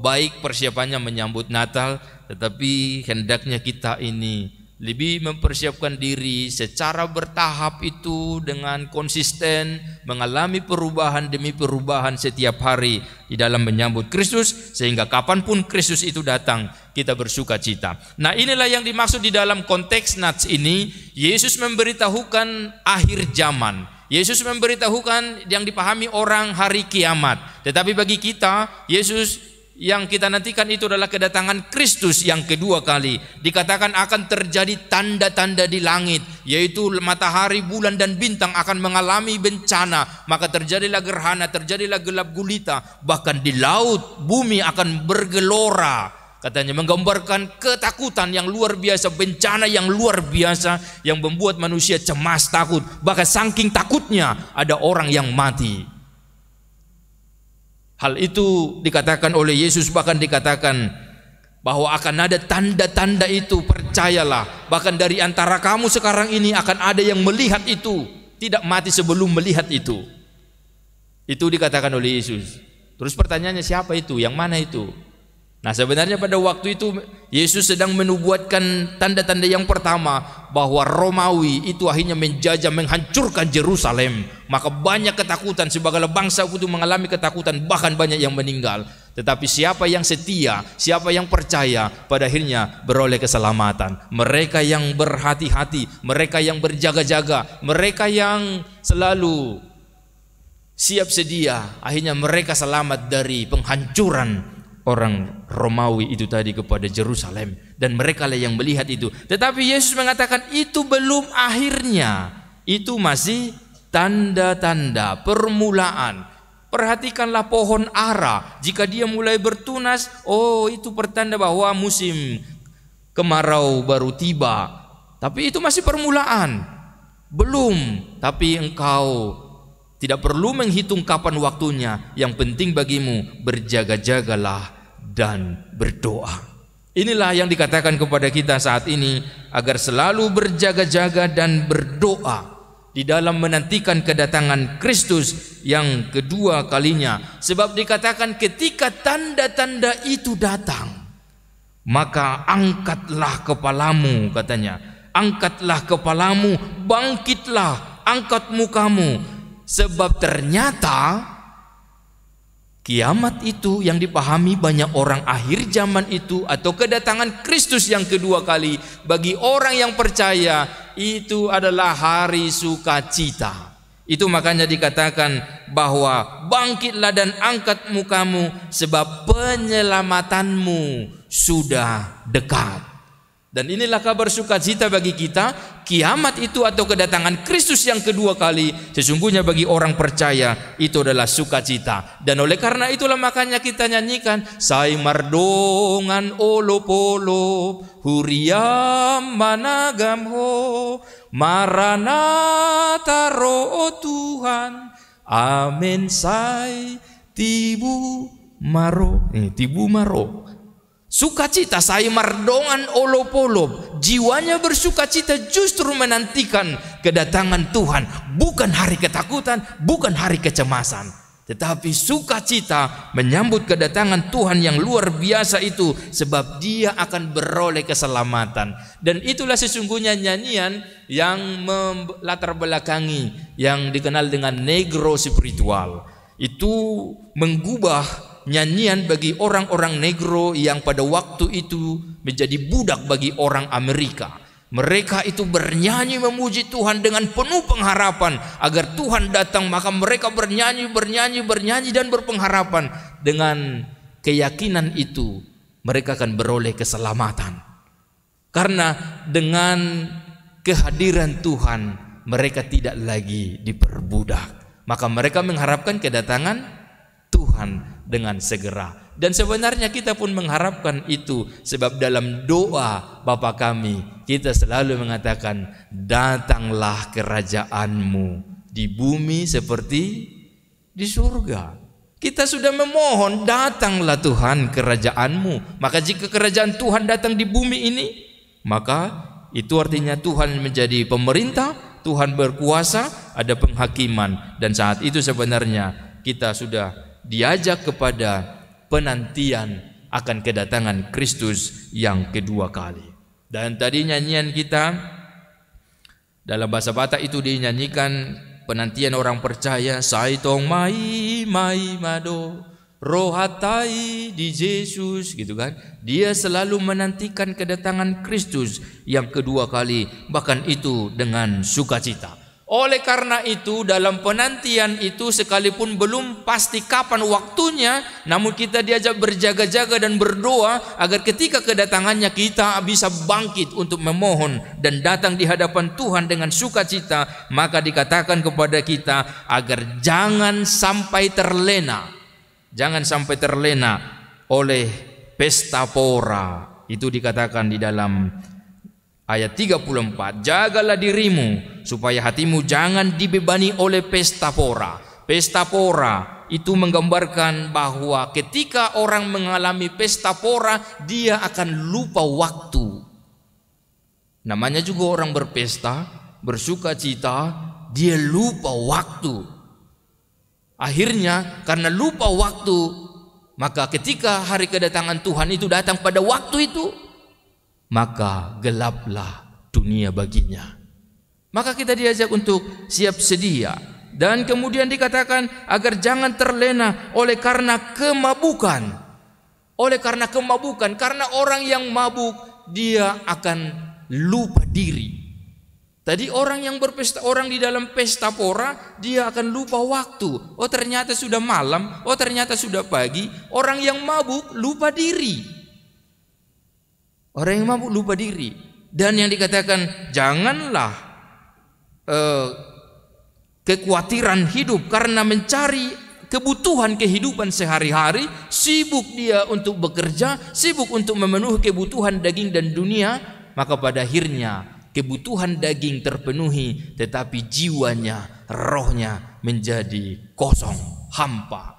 baik persiapannya menyambut Natal, tetapi hendaknya kita ini lebih mempersiapkan diri secara bertahap itu dengan konsisten, mengalami perubahan demi perubahan setiap hari di dalam menyambut Kristus, sehingga kapanpun Kristus itu datang kita bersuka cita. Nah inilah yang dimaksud di dalam konteks Nats ini. Yesus memberitahukan akhir zaman, Yesus memberitahukan yang dipahami orang hari kiamat. Tetapi bagi kita, Yesus yang kita nantikan itu adalah kedatangan Kristus yang kedua kali. Dikatakan akan terjadi tanda-tanda di langit, yaitu matahari, bulan dan bintang akan mengalami bencana, maka terjadilah gerhana, terjadilah gelap gulita, bahkan di laut bumi akan bergelora. Katanya menggambarkan ketakutan yang luar biasa, bencana yang luar biasa yang membuat manusia cemas, takut. Bahkan saking takutnya ada orang yang mati. Hal itu dikatakan oleh Yesus, bahkan dikatakan bahwa akan ada tanda-tanda itu, percayalah. Bahkan dari antara kamu sekarang ini akan ada yang melihat itu, tidak mati sebelum melihat itu. Itu dikatakan oleh Yesus. Terus pertanyaannya, siapa itu? Yang mana itu? Nah, sebenarnya pada waktu itu Yesus sedang menubuatkan tanda-tanda yang pertama, bahwa Romawi itu akhirnya menjajah, menghancurkan Yerusalem. Maka banyak ketakutan, sebagai bangsa itu mengalami ketakutan, bahkan banyak yang meninggal. Tetapi siapa yang setia, siapa yang percaya, pada akhirnya beroleh keselamatan. Mereka yang berhati-hati, mereka yang berjaga-jaga, mereka yang selalu siap sedia, akhirnya mereka selamat dari penghancuran orang Romawi itu tadi kepada Yerusalem, dan mereka lah yang melihat itu. Tetapi Yesus mengatakan itu belum akhirnya, itu masih tanda-tanda permulaan. Perhatikanlah pohon ara, jika dia mulai bertunas, oh itu pertanda bahwa musim kemarau baru tiba. Tapi itu masih permulaan, belum. Tapi engkau tidak perlu menghitung kapan waktunya. Yang penting bagimu berjaga-jagalah dan berdoa. Inilah yang dikatakan kepada kita saat ini, agar selalu berjaga-jaga dan berdoa di dalam menantikan kedatangan Kristus yang kedua kalinya. Sebab dikatakan ketika tanda-tanda itu datang, maka angkatlah kepalamu, katanya. Angkatlah kepalamu, bangkitlah, angkat mukamu. Sebab ternyata kiamat itu yang dipahami banyak orang akhir zaman itu, atau kedatangan Kristus yang kedua kali, bagi orang yang percaya itu adalah hari sukacita. Itu makanya dikatakan bahwa bangkitlah dan angkat mukamu, sebab penyelamatanmu sudah dekat. Dan inilah kabar sukacita bagi kita, kiamat itu atau kedatangan Kristus yang kedua kali, sesungguhnya bagi orang percaya itu adalah sukacita. Dan oleh karena itulah makanya kita nyanyikan, Sai mardongan olop-olop, huriam managam ho, maranatha roh Tuhan, amin sai tibu maro. Tibu maro. Sukacita, saya mardongan olop-olop, jiwanya bersukacita justru menantikan kedatangan Tuhan. Bukan hari ketakutan, bukan hari kecemasan, tetapi sukacita menyambut kedatangan Tuhan yang luar biasa itu, sebab dia akan beroleh keselamatan. Dan itulah sesungguhnya nyanyian yang melatar belakangi yang dikenal dengan negro spiritual. Itu menggubah nyanyian bagi orang-orang negro yang pada waktu itu menjadi budak bagi orang Amerika. Mereka itu bernyanyi memuji Tuhan dengan penuh pengharapan agar Tuhan datang. Maka mereka bernyanyi dan berpengharapan. Dengan keyakinan itu mereka akan beroleh keselamatan. Karena dengan kehadiran Tuhan mereka tidak lagi diperbudak. Maka mereka mengharapkan kedatangan Tuhan dengan segera. Dan sebenarnya kita pun mengharapkan itu, sebab dalam doa Bapa kami kita selalu mengatakan, datanglah kerajaanmu di bumi seperti di surga. Kita sudah memohon, datanglah Tuhan kerajaanmu. Maka jika kerajaan Tuhan datang di bumi ini, maka itu artinya Tuhan menjadi pemerintah, Tuhan berkuasa, ada penghakiman. Dan saat itu sebenarnya kita sudah diajak kepada penantian akan kedatangan Kristus yang kedua kali. Dan tadi nyanyian kita dalam bahasa Batak itu dinyanyikan penantian orang percaya, Saitong mai mado rohatai di Yesus, gitu kan. Dia selalu menantikan kedatangan Kristus yang kedua kali, bahkan itu dengan sukacita. Oleh karena itu dalam penantian itu sekalipun belum pasti kapan waktunya, namun kita diajak berjaga-jaga dan berdoa agar ketika kedatangannya kita bisa bangkit untuk memohon dan datang di hadapan Tuhan dengan sukacita. Maka dikatakan kepada kita agar jangan sampai terlena. Jangan sampai terlena oleh pesta pora. Itu dikatakan di dalam ayat 34, jagalah dirimu supaya hatimu jangan dibebani oleh pesta pora. Pesta pora itu menggambarkan bahwa ketika orang mengalami pesta pora, dia akan lupa waktu. Namanya juga orang berpesta, bersuka cita, dia lupa waktu. Akhirnya karena lupa waktu, maka ketika hari kedatangan Tuhan itu datang pada waktu itu, maka gelaplah dunia baginya. Maka kita diajak untuk siap sedia. Dan kemudian dikatakan agar jangan terlena oleh karena kemabukan. Oleh karena kemabukan, karena orang yang mabuk dia akan lupa diri. Tadi orang yang berpesta, orang di dalam pesta pora, dia akan lupa waktu. Oh ternyata sudah malam, oh ternyata sudah pagi. Orang yang mabuk lupa diri. Orang yang mabuk lupa diri. Dan yang dikatakan janganlah kekhawatiran hidup karena mencari kebutuhan kehidupan sehari-hari. Sibuk dia untuk bekerja, sibuk untuk memenuhi kebutuhan daging dan dunia. Maka pada akhirnya kebutuhan daging terpenuhi, tetapi jiwanya, rohnya menjadi kosong, hampa.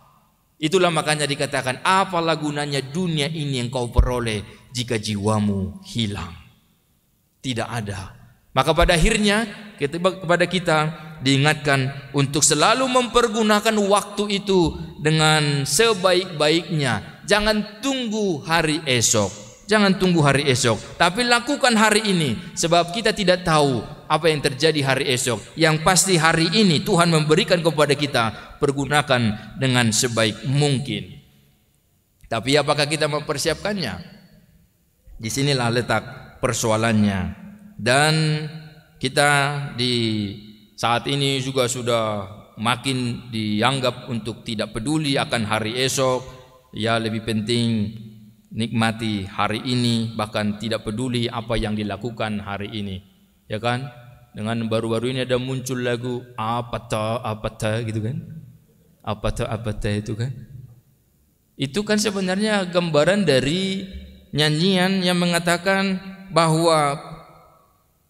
Itulah makanya dikatakan, apalah gunanya dunia ini yang kau peroleh jika jiwamu hilang. Tidak ada. Maka pada akhirnya kepada kita diingatkan untuk selalu mempergunakan waktu itu dengan sebaik-baiknya. Jangan tunggu hari esok. Jangan tunggu hari esok, tapi lakukan hari ini, sebab kita tidak tahu apa yang terjadi hari esok. Yang pasti hari ini Tuhan memberikan kepada kita, pergunakan dengan sebaik mungkin. Tapi apakah kita mempersiapkannya? Disinilah letak persoalannya. Dan kita di saat ini juga sudah makin dianggap untuk tidak peduli akan hari esok. Ya lebih penting nikmati hari ini, bahkan tidak peduli apa yang dilakukan hari ini, ya kan? Dengan baru-baru ini ada muncul lagu apa gitu kan? Apa itu kan? Itu kan sebenarnya gambaran dari nyanyian yang mengatakan bahwa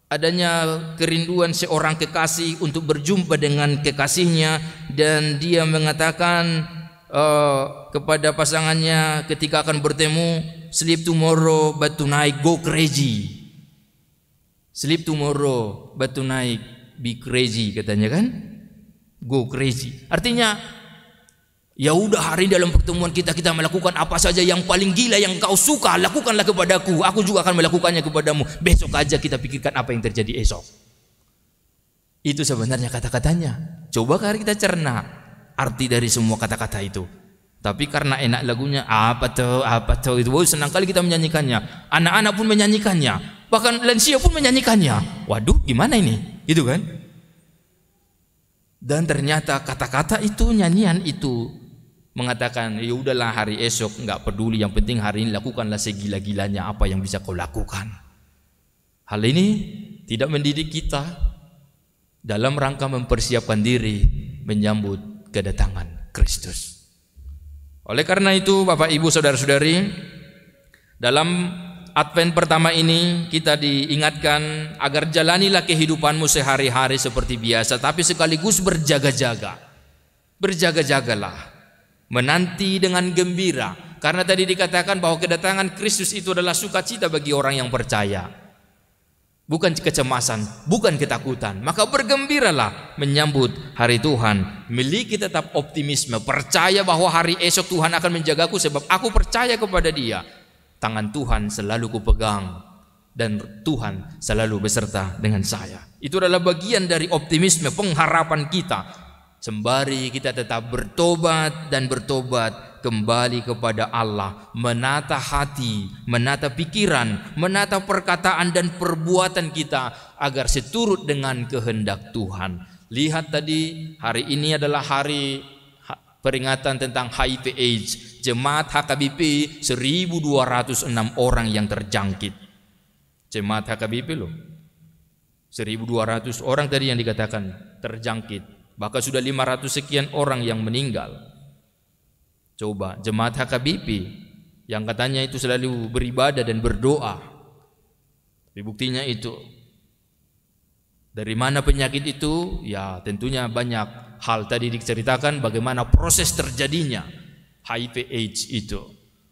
adanya kerinduan seorang kekasih untuk berjumpa dengan kekasihnya, dan dia mengatakan kepada pasangannya ketika akan bertemu, sleep tomorrow but tonight go crazy. Sleep tomorrow but tonight be crazy, katanya kan? Go crazy. Artinya ya udah, hari dalam pertemuan kita melakukan apa saja yang paling gila yang kau suka, lakukanlah kepadaku, aku juga akan melakukannya kepadamu. Besok aja kita pikirkan apa yang terjadi esok. Itu sebenarnya kata-katanya. Coba hari kita cerna arti dari semua kata-kata itu. Tapi karena enak lagunya apa tuh itu, senang kali kita menyanyikannya. Anak-anak pun menyanyikannya, bahkan lansia pun menyanyikannya. Waduh, gimana ini? Gitu kan? Dan ternyata kata-kata itu, nyanyian itu mengatakan, ya udahlah hari esok nggak peduli, yang penting hari ini lakukanlah segila-gilanya apa yang bisa kau lakukan. Hal ini tidak mendidik kita dalam rangka mempersiapkan diri menyambut kedatangan Kristus. Oleh karena itu Bapak Ibu Saudara-saudari, dalam Advent pertama ini kita diingatkan agar jalanilah kehidupanmu sehari-hari seperti biasa, tapi sekaligus berjaga-jaga. Berjaga-jagalah, menanti dengan gembira, karena tadi dikatakan bahwa kedatangan Kristus itu adalah sukacita bagi orang yang percaya. Bukan kecemasan, bukan ketakutan. Maka bergembiralah menyambut hari Tuhan. Miliki tetap optimisme, percaya bahwa hari esok Tuhan akan menjagaku, sebab aku percaya kepada Dia. Tangan Tuhan selalu kupegang dan Tuhan selalu beserta dengan saya. Itu adalah bagian dari optimisme, pengharapan kita. Sembari kita tetap bertobat dan bertobat kembali kepada Allah, menata hati, menata pikiran, menata perkataan dan perbuatan kita agar seturut dengan kehendak Tuhan. Lihat tadi, hari ini adalah hari peringatan tentang HIV AIDS. Jemaat HKBP 1.206 orang yang terjangkit. Jemaat HKBP loh, 1.200 orang tadi yang dikatakan terjangkit. Bahkan sudah 500 sekian orang yang meninggal. Coba jemaat HKBP yang katanya itu selalu beribadah dan berdoa, tapi buktinya itu. Dari mana penyakit itu? Ya tentunya banyak hal tadi diceritakan bagaimana proses terjadinya HIV AIDS itu.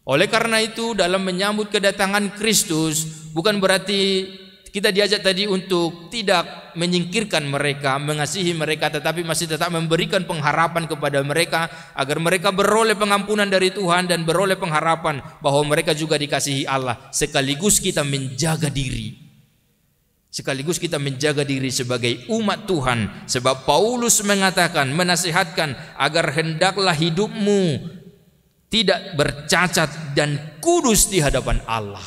Oleh karena itu dalam menyambut kedatangan Kristus bukan berarti kita diajak tadi untuk tidak menyingkirkan mereka, mengasihi mereka, tetapi masih tetap memberikan pengharapan kepada mereka agar mereka beroleh pengampunan dari Tuhan dan beroleh pengharapan bahwa mereka juga dikasihi Allah. Sekaligus kita menjaga diri. Sekaligus kita menjaga diri sebagai umat Tuhan. Sebab Paulus mengatakan, menasihatkan agar hendaklah hidupmu tidak bercacat dan kudus di hadapan Allah.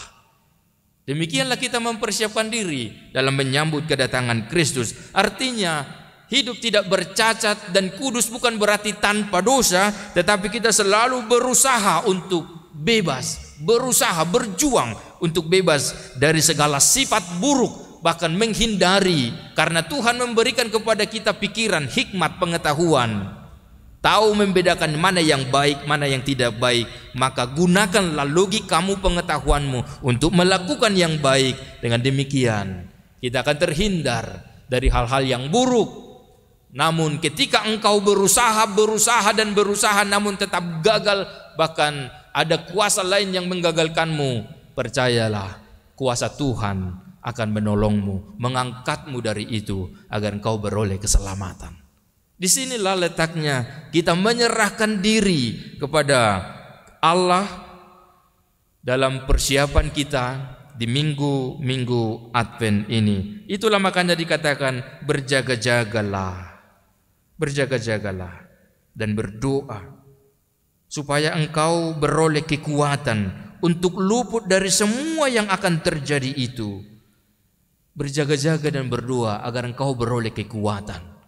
Demikianlah kita mempersiapkan diri dalam menyambut kedatangan Kristus. Artinya hidup tidak bercacat dan kudus bukan berarti tanpa dosa, tetapi kita selalu berusaha untuk bebas, berusaha berjuang untuk bebas dari segala sifat buruk, bahkan menghindari, karena Tuhan memberikan kepada kita pikiran, hikmat, pengetahuan, tahu membedakan mana yang baik, mana yang tidak baik. Maka gunakanlah logikamu, pengetahuanmu untuk melakukan yang baik. Dengan demikian kita akan terhindar dari hal-hal yang buruk. Namun ketika engkau berusaha namun tetap gagal, bahkan ada kuasa lain yang menggagalkanmu, percayalah kuasa Tuhan akan menolongmu, mengangkatmu dari itu agar engkau beroleh keselamatan. Disinilah letaknya kita menyerahkan diri kepada Allah dalam persiapan kita di minggu-minggu Advent ini. Itulah makanya dikatakan berjaga-jagalah, berjaga-jagalah dan berdoa supaya engkau beroleh kekuatan untuk luput dari semua yang akan terjadi itu. Berjaga-jaga dan berdoa agar engkau beroleh kekuatan.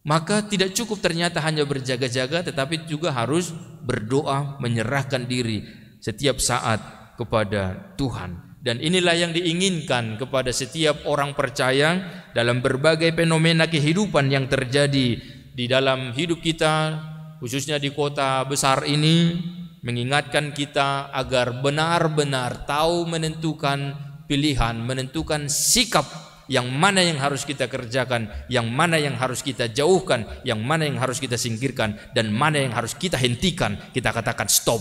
Maka tidak cukup ternyata hanya berjaga-jaga, tetapi juga harus berdoa, menyerahkan diri setiap saat kepada Tuhan. Dan inilah yang diinginkan kepada setiap orang percaya dalam berbagai fenomena kehidupan yang terjadi di dalam hidup kita, khususnya di kota besar ini, mengingatkan kita agar benar-benar tahu menentukan pilihan, menentukan sikap yang mana yang harus kita kerjakan, yang mana yang harus kita jauhkan, yang mana yang harus kita singkirkan, dan mana yang harus kita hentikan. Kita katakan stop.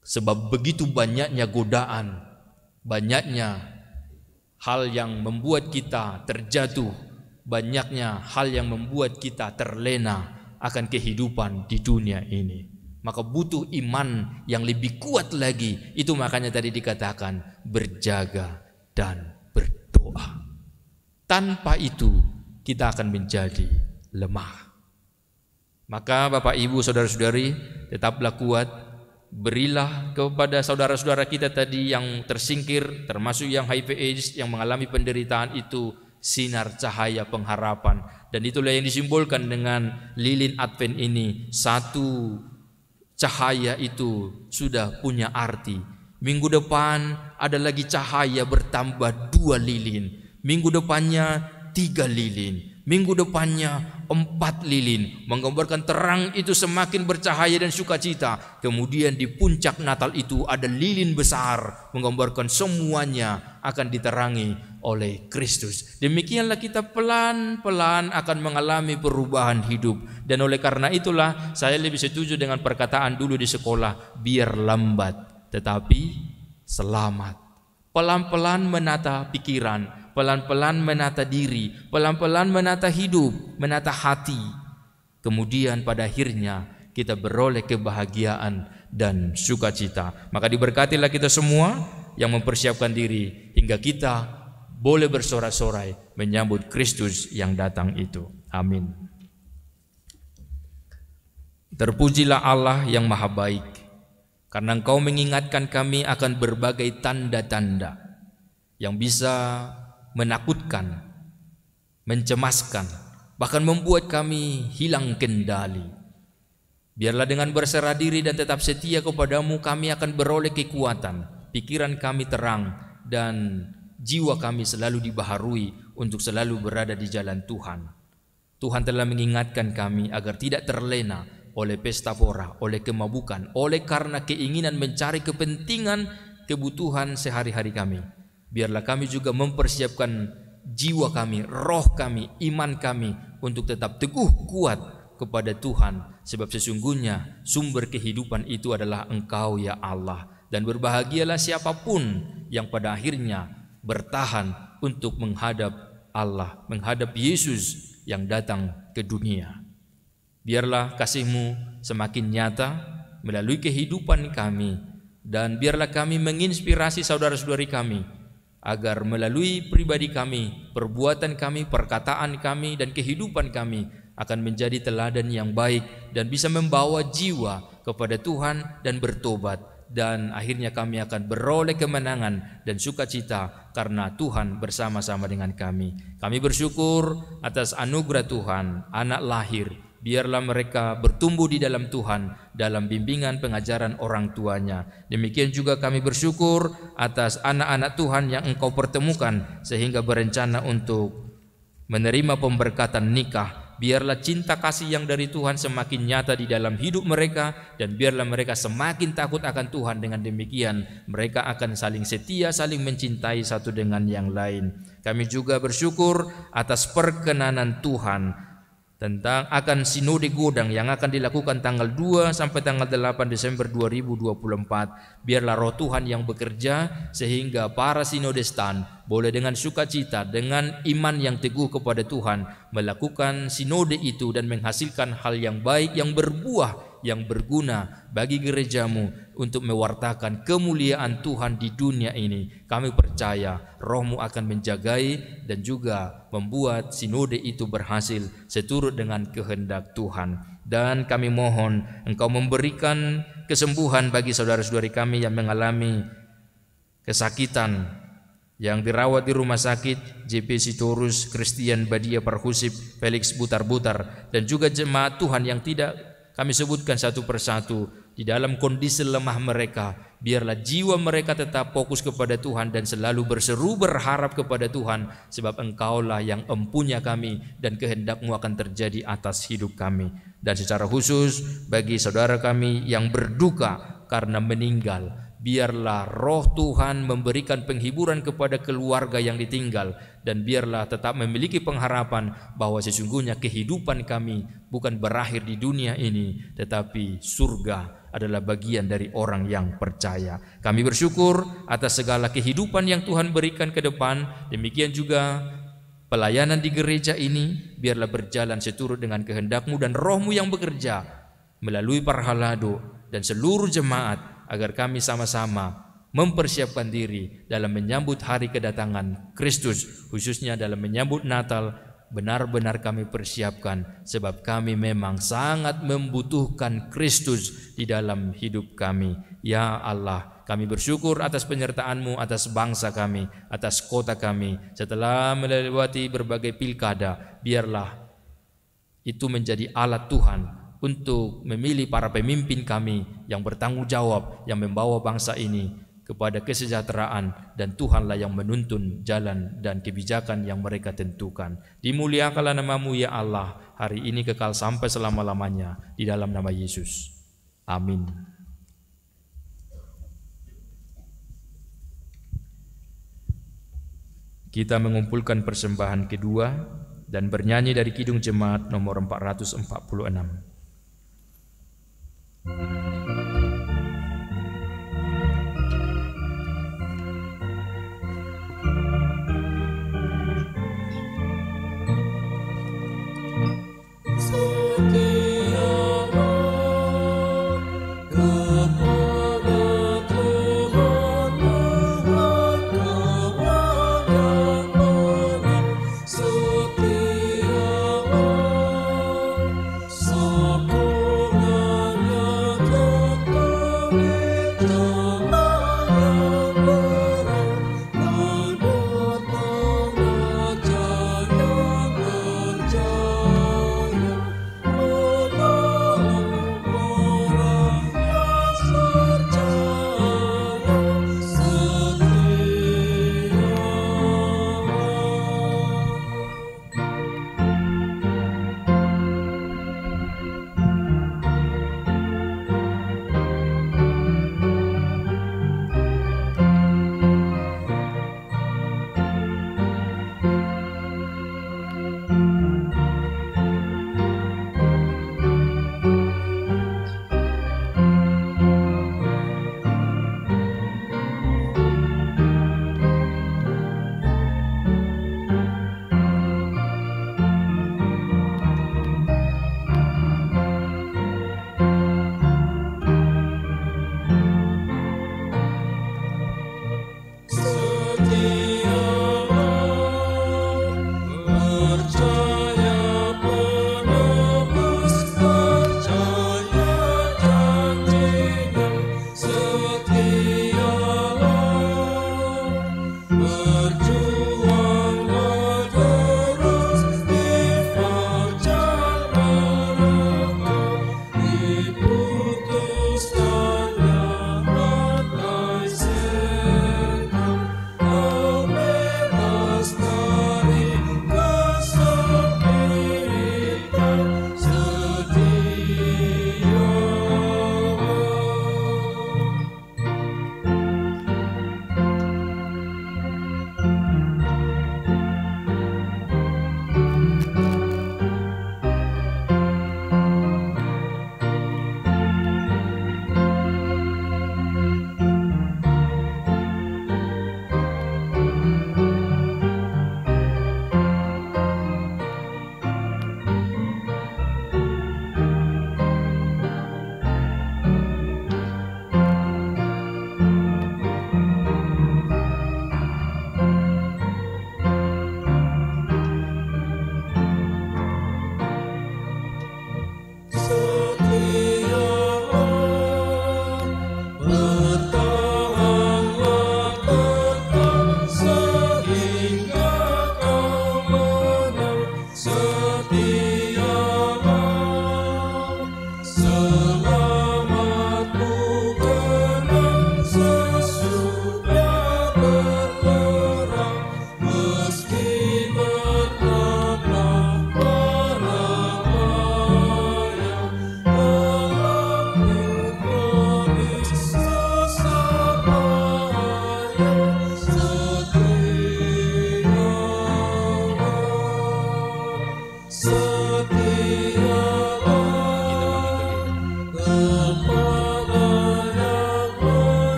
Sebab begitu banyaknya godaan, banyaknya hal yang membuat kita terjatuh, banyaknya hal yang membuat kita terlena akan kehidupan di dunia ini. Maka butuh iman yang lebih kuat lagi. Itu makanya tadi dikatakan berjaga dan berdoa. Tanpa itu kita akan menjadi lemah. Maka Bapak Ibu saudara-saudari, tetaplah kuat. Berilah kepada saudara-saudara kita tadi yang tersingkir, termasuk yang HIV AIDS, yang mengalami penderitaan itu, sinar cahaya pengharapan. Dan itulah yang disimbolkan dengan lilin Advent ini. Satu cahaya itu sudah punya arti. Minggu depan ada lagi cahaya bertambah 2 lilin. Minggu depannya 3 lilin. Minggu depannya 4 lilin. Menggambarkan terang itu semakin bercahaya dan sukacita. Kemudian di puncak Natal itu ada lilin besar, menggambarkan semuanya akan diterangi oleh Kristus. Demikianlah kita pelan-pelan akan mengalami perubahan hidup. Dan oleh karena itulah saya lebih setuju dengan perkataan dulu di sekolah, biar lambat tetapi selamat. Pelan-pelan menata pikiran, pelan-pelan menata diri, pelan-pelan menata hidup, menata hati. Kemudian pada akhirnya kita beroleh kebahagiaan dan sukacita. Maka diberkatilah kita semua yang mempersiapkan diri hingga kita boleh bersorak-sorai menyambut Kristus yang datang itu. Amin. Terpujilah Allah yang maha baik, karena Engkau mengingatkan kami akan berbagai tanda-tanda yang bisa menakutkan, mencemaskan, bahkan membuat kami hilang kendali. Biarlah dengan berserah diri dan tetap setia kepadamu, kami akan beroleh kekuatan, pikiran kami terang, dan jiwa kami selalu dibaharui untuk selalu berada di jalan Tuhan. Tuhan telah mengingatkan kami agar tidak terlena oleh pesta pora, oleh kemabukan, oleh karena keinginan mencari kepentingan, kebutuhan sehari-hari kami. Biarlah kami juga mempersiapkan jiwa kami, roh kami, iman kami untuk tetap teguh kuat kepada Tuhan, sebab sesungguhnya sumber kehidupan itu adalah Engkau ya Allah. Dan berbahagialah siapapun yang pada akhirnya bertahan untuk menghadap Allah, menghadap Yesus yang datang ke dunia. Biarlah kasih-Mu semakin nyata melalui kehidupan kami, dan biarlah kami menginspirasi saudara-saudari kami agar melalui pribadi kami, perbuatan kami, perkataan kami, dan kehidupan kami akan menjadi teladan yang baik dan bisa membawa jiwa kepada Tuhan dan bertobat, dan akhirnya kami akan beroleh kemenangan dan sukacita karena Tuhan bersama-sama dengan kami. Kami bersyukur atas anugerah Tuhan, anak lahir. Biarlah mereka bertumbuh di dalam Tuhan, dalam bimbingan pengajaran orang tuanya. Demikian juga kami bersyukur atas anak-anak Tuhan yang Engkau pertemukan sehingga berencana untuk menerima pemberkatan nikah. Biarlah cinta kasih yang dari Tuhan semakin nyata di dalam hidup mereka, dan biarlah mereka semakin takut akan Tuhan. Dengan demikian mereka akan saling setia, saling mencintai satu dengan yang lain. Kami juga bersyukur atas perkenanan Tuhan tentang akan sinode Godang yang akan dilakukan tanggal 2 sampai tanggal 8 Desember 2024. Biarlah roh Tuhan yang bekerja sehingga para sinodestan boleh dengan sukacita, dengan iman yang teguh kepada Tuhan melakukan sinode itu dan menghasilkan hal yang baik, yang berbuah, yang berguna bagi gerejamu untuk mewartakan kemuliaan Tuhan di dunia ini. Kami percaya Roh-Mu akan menjagai dan juga membuat sinode itu berhasil seturut dengan kehendak Tuhan. Dan kami mohon Engkau memberikan kesembuhan bagi saudara-saudari kami yang mengalami kesakitan, yang dirawat di rumah sakit JP Sitorus, Christian Badia Parhusip, Felix Butar-Butar, dan juga jemaat Tuhan yang tidak kami sebutkan satu persatu di dalam kondisi lemah mereka. Biarlah jiwa mereka tetap fokus kepada Tuhan dan selalu berseru berharap kepada Tuhan, sebab Engkaulah yang empunya kami dan kehendak-Mu akan terjadi atas hidup kami. Dan secara khusus bagi saudara kami yang berduka karena meninggal, biarlah roh Tuhan memberikan penghiburan kepada keluarga yang ditinggal, dan biarlah tetap memiliki pengharapan bahwa sesungguhnya kehidupan kami bukan berakhir di dunia ini, tetapi surga adalah bagian dari orang yang percaya. Kami bersyukur atas segala kehidupan yang Tuhan berikan ke depan. Demikian juga pelayanan di gereja ini, biarlah berjalan seturut dengan kehendak-Mu dan Roh-Mu yang bekerja melalui Parhalado dan seluruh jemaat, agar kami sama-sama mempersiapkan diri dalam menyambut hari kedatangan Kristus, khususnya dalam menyambut Natal. Benar-benar kami persiapkan, sebab kami memang sangat membutuhkan Kristus di dalam hidup kami. Ya Allah, kami bersyukur atas penyertaan-Mu atas bangsa kami, atas kota kami. Setelah melewati berbagai pilkada, biarlah itu menjadi alat Tuhan untuk memilih para pemimpin kami yang bertanggung jawab, yang membawa bangsa ini kepada kesejahteraan, dan Tuhanlah yang menuntun jalan dan kebijakan yang mereka tentukan. Dimuliakanlah nama-Mu ya Allah, hari ini kekal sampai selama-lamanya, di dalam nama Yesus. Amin. Kita mengumpulkan persembahan kedua dan bernyanyi dari Kidung Jemaat nomor 446.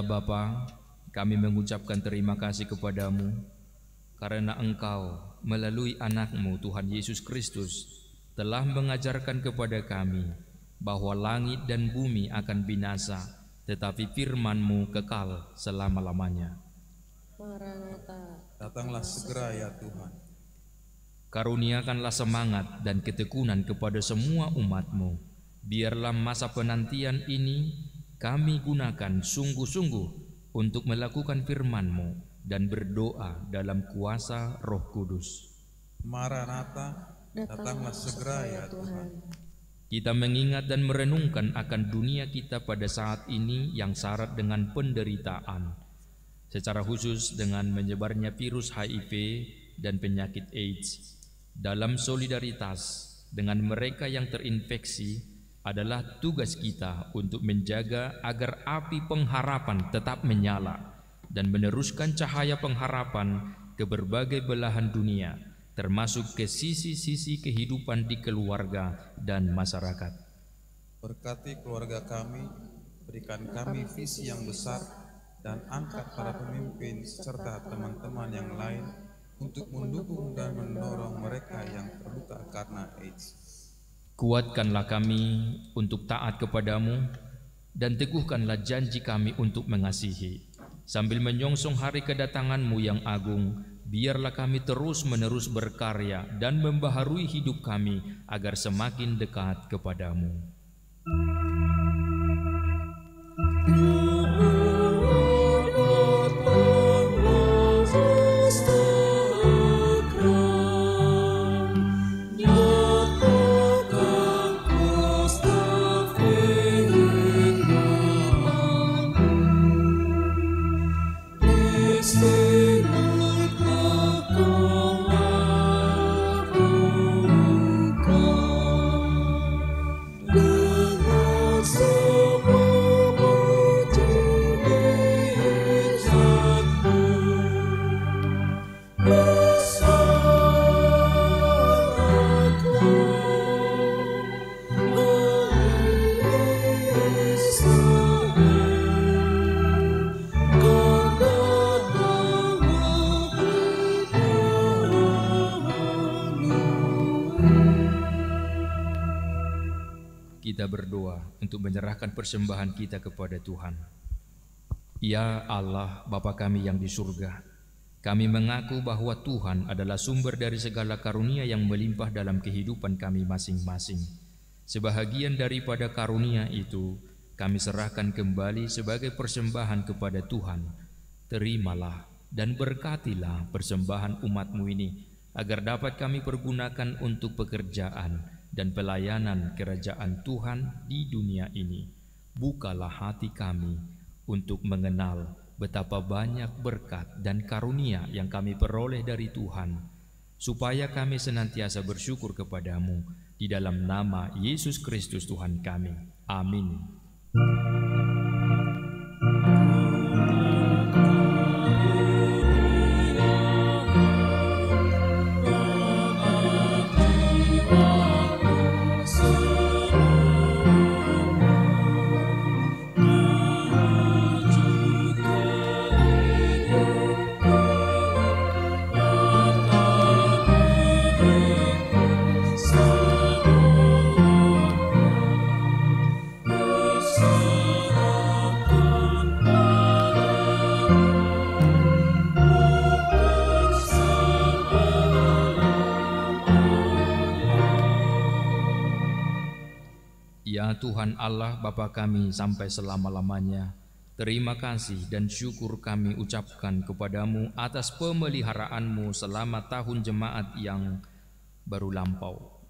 Ya Bapa, kami mengucapkan terima kasih kepadamu karena Engkau melalui anak-Mu Tuhan Yesus Kristus telah mengajarkan kepada kami bahwa langit dan bumi akan binasa, tetapi firman-Mu kekal selama-lamanya.
Maranatha,
Datanglah segera ya Tuhan.
Karuniakanlah semangat dan ketekunan kepada semua umat-Mu. Biarlah masa penantian ini kami gunakan sungguh-sungguh untuk melakukan firman-Mu dan berdoa dalam kuasa Roh Kudus.
Maranatha, datanglah segera ya Tuhan.
Kita mengingat dan merenungkan akan dunia kita pada saat ini yang syarat dengan penderitaan, secara khusus dengan menyebarnya virus HIV dan penyakit AIDS. Dalam solidaritas dengan mereka yang terinfeksi, adalah tugas kita untuk menjaga agar api pengharapan tetap menyala dan meneruskan cahaya pengharapan ke berbagai belahan dunia, termasuk ke sisi-sisi kehidupan di keluarga dan masyarakat.
Berkati keluarga kami, berikan kami visi yang besar, dan angkat para pemimpin serta teman-teman yang lain untuk mendukung dan mendorong mereka yang terluka karena AIDS.
Kuatkanlah kami untuk taat kepadamu dan teguhkanlah janji kami untuk mengasihi. Sambil menyongsong hari kedatangan-Mu yang agung, biarlah kami terus-menerus berkarya dan membaharui hidup kami agar semakin dekat kepadamu. Kita berdoa untuk menyerahkan persembahan kita kepada Tuhan. Ya Allah, Bapa kami yang di surga, kami mengaku bahwa Tuhan adalah sumber dari segala karunia yang melimpah dalam kehidupan kami masing-masing. Sebahagian daripada karunia itu kami serahkan kembali sebagai persembahan kepada Tuhan. Terimalah dan berkatilah persembahan umat-Mu ini, agar dapat kami pergunakan untuk pekerjaan dan pelayanan kerajaan Tuhan di dunia ini. Bukalah hati kami untuk mengenal betapa banyak berkat dan karunia yang kami peroleh dari Tuhan, supaya kami senantiasa bersyukur kepadamu di dalam nama Yesus Kristus Tuhan kami. Amin. Ya Tuhan Allah Bapa kami sampai selama-lamanya, terima kasih dan syukur kami ucapkan kepadamu atas pemeliharaanmu selama tahun jemaat yang baru lampau.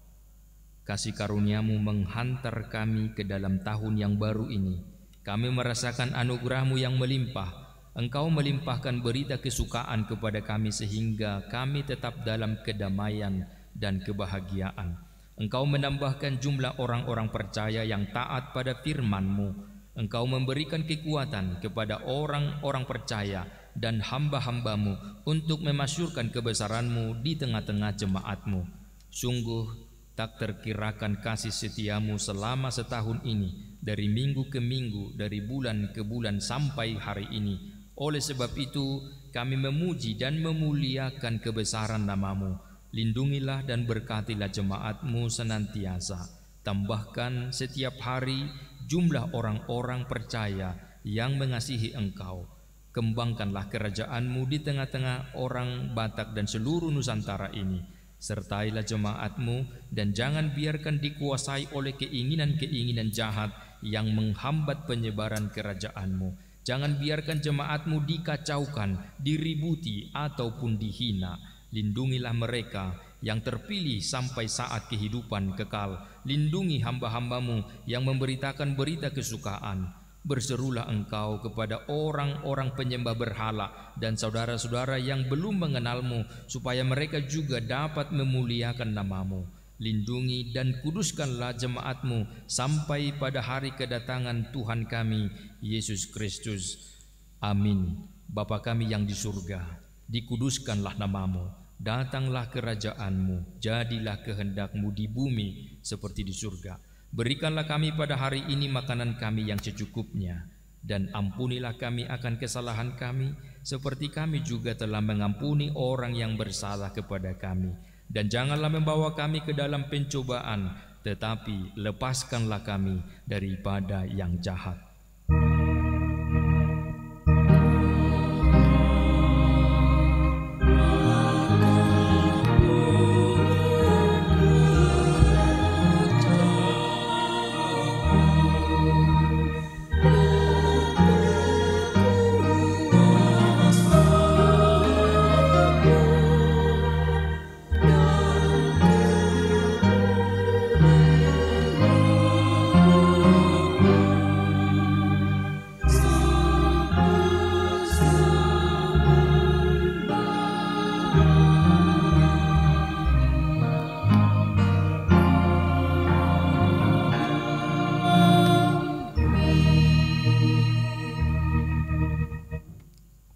Kasih karuniamu menghantar kami ke dalam tahun yang baru ini. Kami merasakan anugerahmu yang melimpah. Engkau melimpahkan berita kesukaan kepada kami sehingga kami tetap dalam kedamaian dan kebahagiaan. Engkau menambahkan jumlah orang-orang percaya yang taat pada firman-Mu. Engkau memberikan kekuatan kepada orang-orang percaya dan hamba-hamba-Mu untuk memasyurkan kebesaran-Mu di tengah-tengah jemaat-Mu. Sungguh tak terkirakan kasih setia-Mu selama setahun ini dari minggu ke minggu, dari bulan ke bulan sampai hari ini. Oleh sebab itu kami memuji dan memuliakan kebesaran nama-Mu. Lindungilah dan berkatilah jemaat-Mu senantiasa. Tambahkan setiap hari jumlah orang-orang percaya yang mengasihi Engkau. Kembangkanlah kerajaan-Mu di tengah-tengah orang Batak dan seluruh Nusantara ini. Sertailah jemaat-Mu dan jangan biarkan dikuasai oleh keinginan-keinginan jahat yang menghambat penyebaran kerajaan-Mu. Jangan biarkan jemaat-Mu dikacaukan, diributi ataupun dihina. Lindungilah mereka yang terpilih sampai saat kehidupan kekal. Lindungi hamba-hamba-Mu yang memberitakan berita kesukaan. Berserulah Engkau kepada orang-orang penyembah berhala dan saudara-saudara yang belum mengenal-Mu, supaya mereka juga dapat memuliakan nama-Mu. Lindungi dan kuduskanlah jemaat-Mu sampai pada hari kedatangan Tuhan kami, Yesus Kristus. Amin. Bapa kami yang di surga, dikuduskanlah nama-Mu. Datanglah kerajaan-Mu, jadilah kehendak-Mu di bumi seperti di surga. Berikanlah kami pada hari ini makanan kami yang secukupnya, dan ampunilah kami akan kesalahan kami, seperti kami juga telah mengampuni orang yang bersalah kepada kami. Dan janganlah membawa kami ke dalam pencobaan, tetapi lepaskanlah kami daripada yang jahat.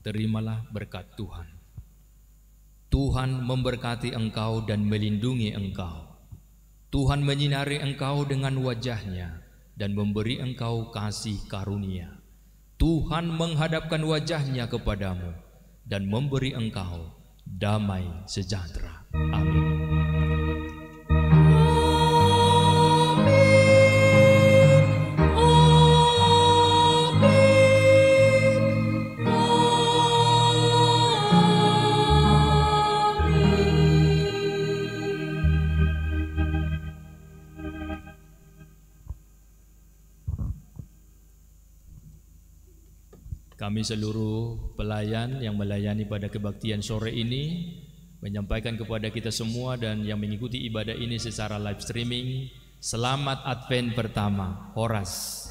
Terimalah berkat Tuhan. Tuhan memberkati engkau dan melindungi engkau. Tuhan menyinari engkau dengan wajah-Nya dan memberi engkau kasih karunia. Tuhan menghadapkan wajah-Nya kepadamu dan memberi engkau damai sejahtera. Amin. Kami seluruh pelayan yang melayani pada kebaktian sore ini menyampaikan kepada kita semua dan yang mengikuti ibadah ini secara live streaming, selamat Advent pertama, Horas.